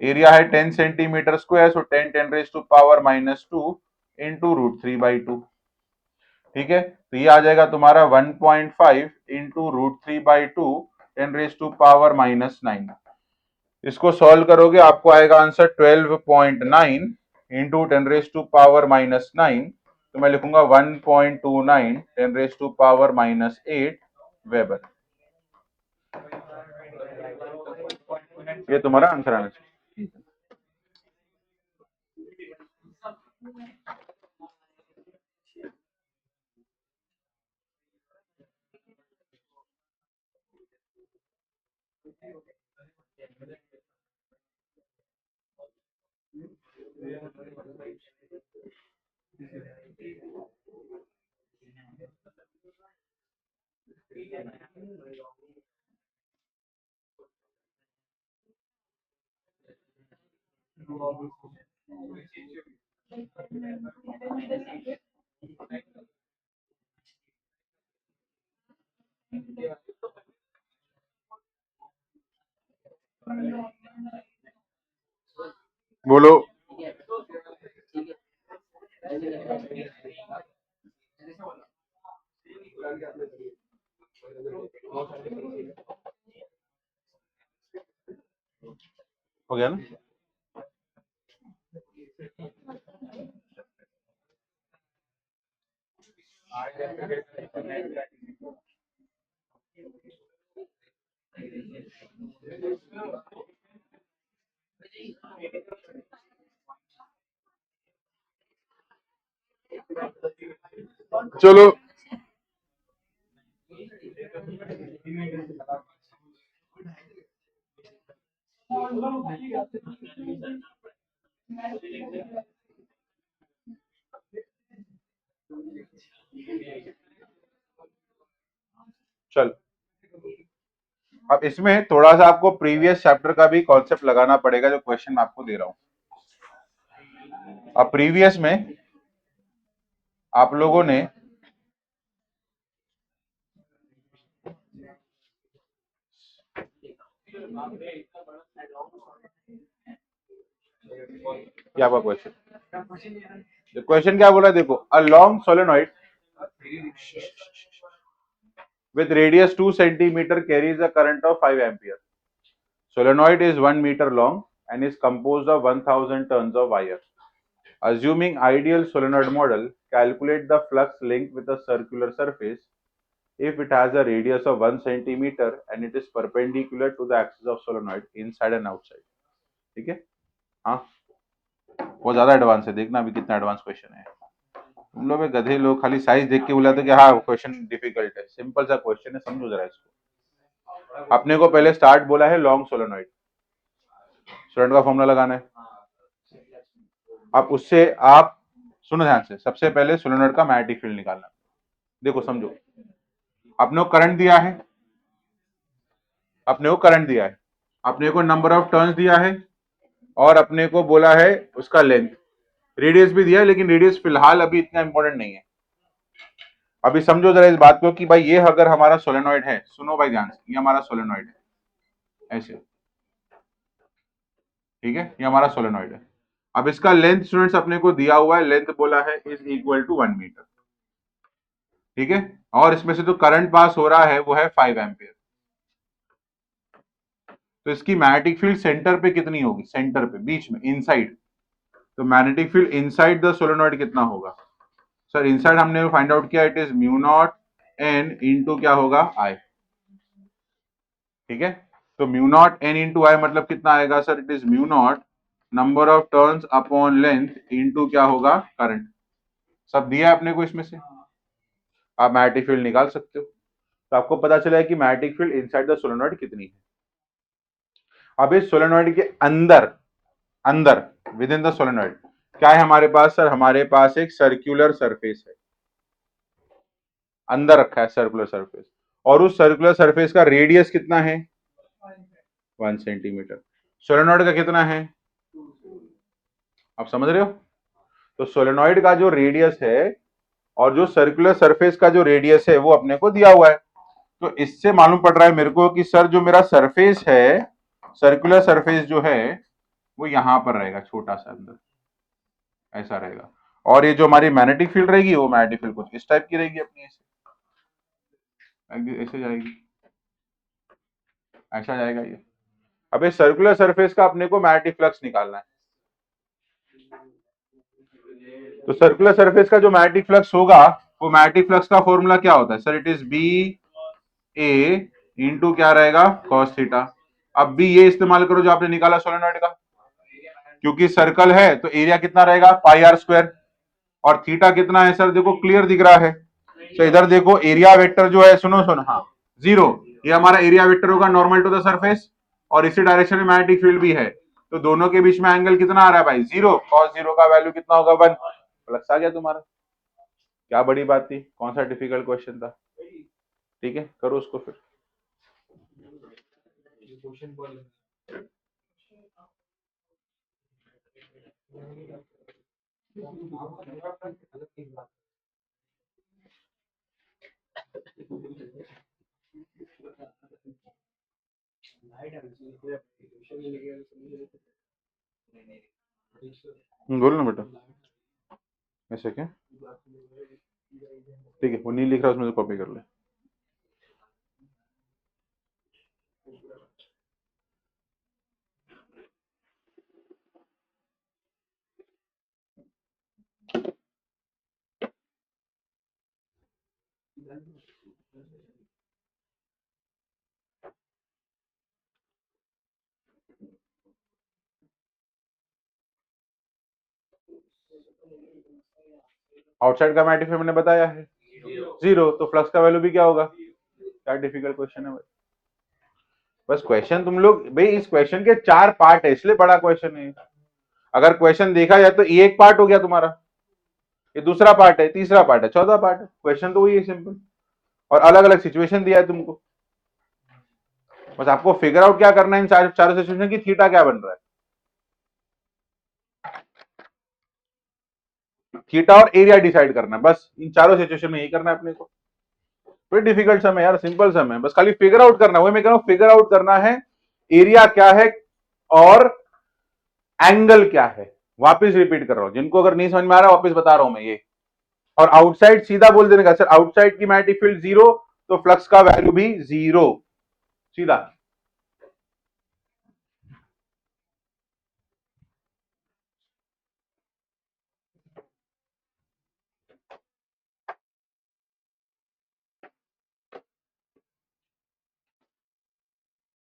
एरिया है 10 सेंटीमीटर स्क्वायर, सो 10 10⁻⁻2 इंटू √3/2। ठीक है, तो ये आ जाएगा तुम्हारा 1.5 इंटू √3/2 10⁻⁻9। इसको सॉल्व करोगे आपको आएगा आंसर 12.9 इंटू 10⁻⁻9। तो मैं लिखूंगा 1.29 10⁻⁻8 वेबर। ये तुम्हारा आंसर आना चाहिए। बोलो। हो गया ना? चलो चल, अब इसमें थोड़ा सा आपको प्रीवियस चैप्टर का भी कॉन्सेप्ट लगाना पड़ेगा जो क्वेश्चन मैं आपको दे रहा हूं। अब प्रीवियस में आप लोगों ने क्या क्वेश्चन, क्वेश्चन क्या बोला देखो, a long solenoid with radius 2 centimeter carries a current of 5 ampere. Solenoid is 1 meter long and is composed of 1000 turns of wire. Assuming ideal solenoid model, calculate the flux linked with a circular surface if it has a radius of 1 centimeter and it is perpendicular to the axis of solenoid inside and outside. ठीक है? हाँ, वो ज्यादा advance है, देखना अभी कितना advance question है। तुम लोग गधे लोग खाली साइज देख के बुलाते कि हाँ क्वेश्चन डिफिकल्ट है, सिंपल सा क्वेश्चन है, समझो जरा इसको। अपने को पहले स्टार्ट बोला है लॉन्ग सोलेनॉइड, सोलेनॉइड का फॉर्मूला लगाना है। अब उससे आप सुनो ध्यान से, सबसे पहले सोलेनॉइड का मैग्नेटिक फील्ड निकालना। देखो समझो, अपने को करंट दिया है, अपने को करंट दिया है, अपने को नंबर ऑफ टर्न्स दिया है और अपने को बोला है उसका लेंथ, रेडियस भी दिया है, लेकिन रेडियस फिलहाल अभी इतना इंपॉर्टेंट नहीं है। अभी समझो जरा इस बात को कि भाई ये अगर हमारा सोलेनॉइड है, सुनो भाई ध्यान से, ये हमारा सोलेनॉइड है ऐसे, ठीक है, ये हमारा सोलेनॉइड है। अब इसका लेंथ स्टूडेंट्स अपने को दिया हुआ है, लेंथ बोला है इज इक्वल टू 1 मीटर, ठीक है, और इसमें से जो करंट पास हो रहा है वो है 5 एम्पियर। तो इसकी मैग्नेटिक फील्ड सेंटर पे कितनी होगी, सेंटर पे, बीच में, इनसाइड। तो magnetic field inside the solenoid कितना होगा सर? इनसाइड हमने फाइंड आउट किया, it is mu not an into क्या होगा, आई, ठीक है। तो म्यू नॉट एन इंटू आई मतलब कितना आएगा sir? It is mu naught number of turns upon length into क्या होगा, करंट। सब दिया है अपने को इसमें से, आप मैग्नेटिक फील्ड निकाल सकते हो। तो आपको पता चला है कि magnetic field inside the solenoid कितनी है। अब इस सोलेनॉइड के अंदर, अंदर विद इन द सोलेनॉइड क्या है हमारे पास सर? हमारे पास एक सर्कुलर सरफेस है, अंदर रखा है सर्कुलर सरफेस, और उस सर्कुलर सरफेस का रेडियस कितना है, 1 सेंटीमीटर। सोलेनॉइड का कितना है, आप समझ रहे हो? तो सोलेनॉइड का जो रेडियस है और जो सर्कुलर सरफेस का जो रेडियस है वो अपने को दिया हुआ है। तो इससे मालूम पड़ रहा है मेरे को कि सर जो मेरा सरफेस है, सर्कुलर सरफेस जो है वो यहां पर रहेगा, छोटा सा अंदर ऐसा रहेगा, और ये जो हमारी मैग्नेटिक फील्ड रहेगी वो मैग्नेटिक फील्ड कुछ इस टाइप की रहेगी अपनी, ऐसे जाएगी, ऐसा जाएगा ये। अब इस सर्कुलर सरफेस का अपने को मैग्नेटिक फ्लक्स निकालना है। तो सर्कुलर सरफेस का जो मैग्नेटिक फ्लक्स होगा, वो मैग्नेटिक फ्लक्स का फॉर्मूला क्या होता है sir? It is B A into क्या रहेगा, कॉस थीटा। अब भी ये इस्तेमाल करो जो आपने निकाला सोलेनॉइड का, क्योंकि सर्कल है तो एरिया कितना रहेगा, पाई आर स्क्वायर, और थीटा कितना है सर? देखो क्लियर दिख रहा है। तो इधर देखो एरिया वेक्टर जो है, सुनो सुनो, हाँ 0, ये हमारा एरिया वेक्टर होगा नॉर्मल टू द सरफेस, और इसी डायरेक्शन में मैग्नेटिक फील्ड भी है। तो दोनों के बीच में एंगल कितना आ रहा है भाई? 0। cos 0 का वैल्यू कितना होगा? 1। फ्लक्स आ गया तुम्हारा। क्या बड़ी बात थी? कौन सा डिफिकल्ट क्वेश्चन था? ठीक है, करो उसको फिर। बोलो ना बेटा। ऐसे क्या? ठीक है, वो नहीं लिख रहा उसमें से कॉपी कर ले। आउटसाइड का मैग्नीट्यूड मैंने बताया है 0, तो फ्लक्स का वैल्यू भी क्या होगा? क्या डिफिकल्ट क्वेश्चन है भाई? बस क्वेश्चन तुम लोग भाई, इस क्वेश्चन के 4 पार्ट है इसलिए बड़ा क्वेश्चन है। अगर क्वेश्चन देखा जाए तो ये एक पार्ट हो गया तुम्हारा, ये दूसरा पार्ट है, तीसरा पार्ट है, चौथा पार्ट है। क्वेश्चन तो वही है, सिंपल, और अलग अलग सिचुएशन दिया है तुमको। बस आपको फिगर आउट क्या करना है इन चारों सिचुएशन की, थीटा क्या बन रहा है, थीटा और एरिया डिसाइड करना है। बस इन चारों सिचुएशन में यही करना है अपने को। कोई डिफिकल्ट सम है यार, सिंपल सम है, बस खाली फिगर आउट करना है। वही मैं कह रहा हूं, फिगर आउट करना है एरिया क्या है और एंगल क्या है। वापस रिपीट कर रहा हूं, जिनको अगर नहीं समझ में आ रहा वापस बता रहा हूं मैं ये। और आउटसाइड सीधा बोल देने का, सर आउटसाइड की मैग्नेटिक फील्ड 0 तो फ्लक्स का वैल्यू भी 0, सीधा।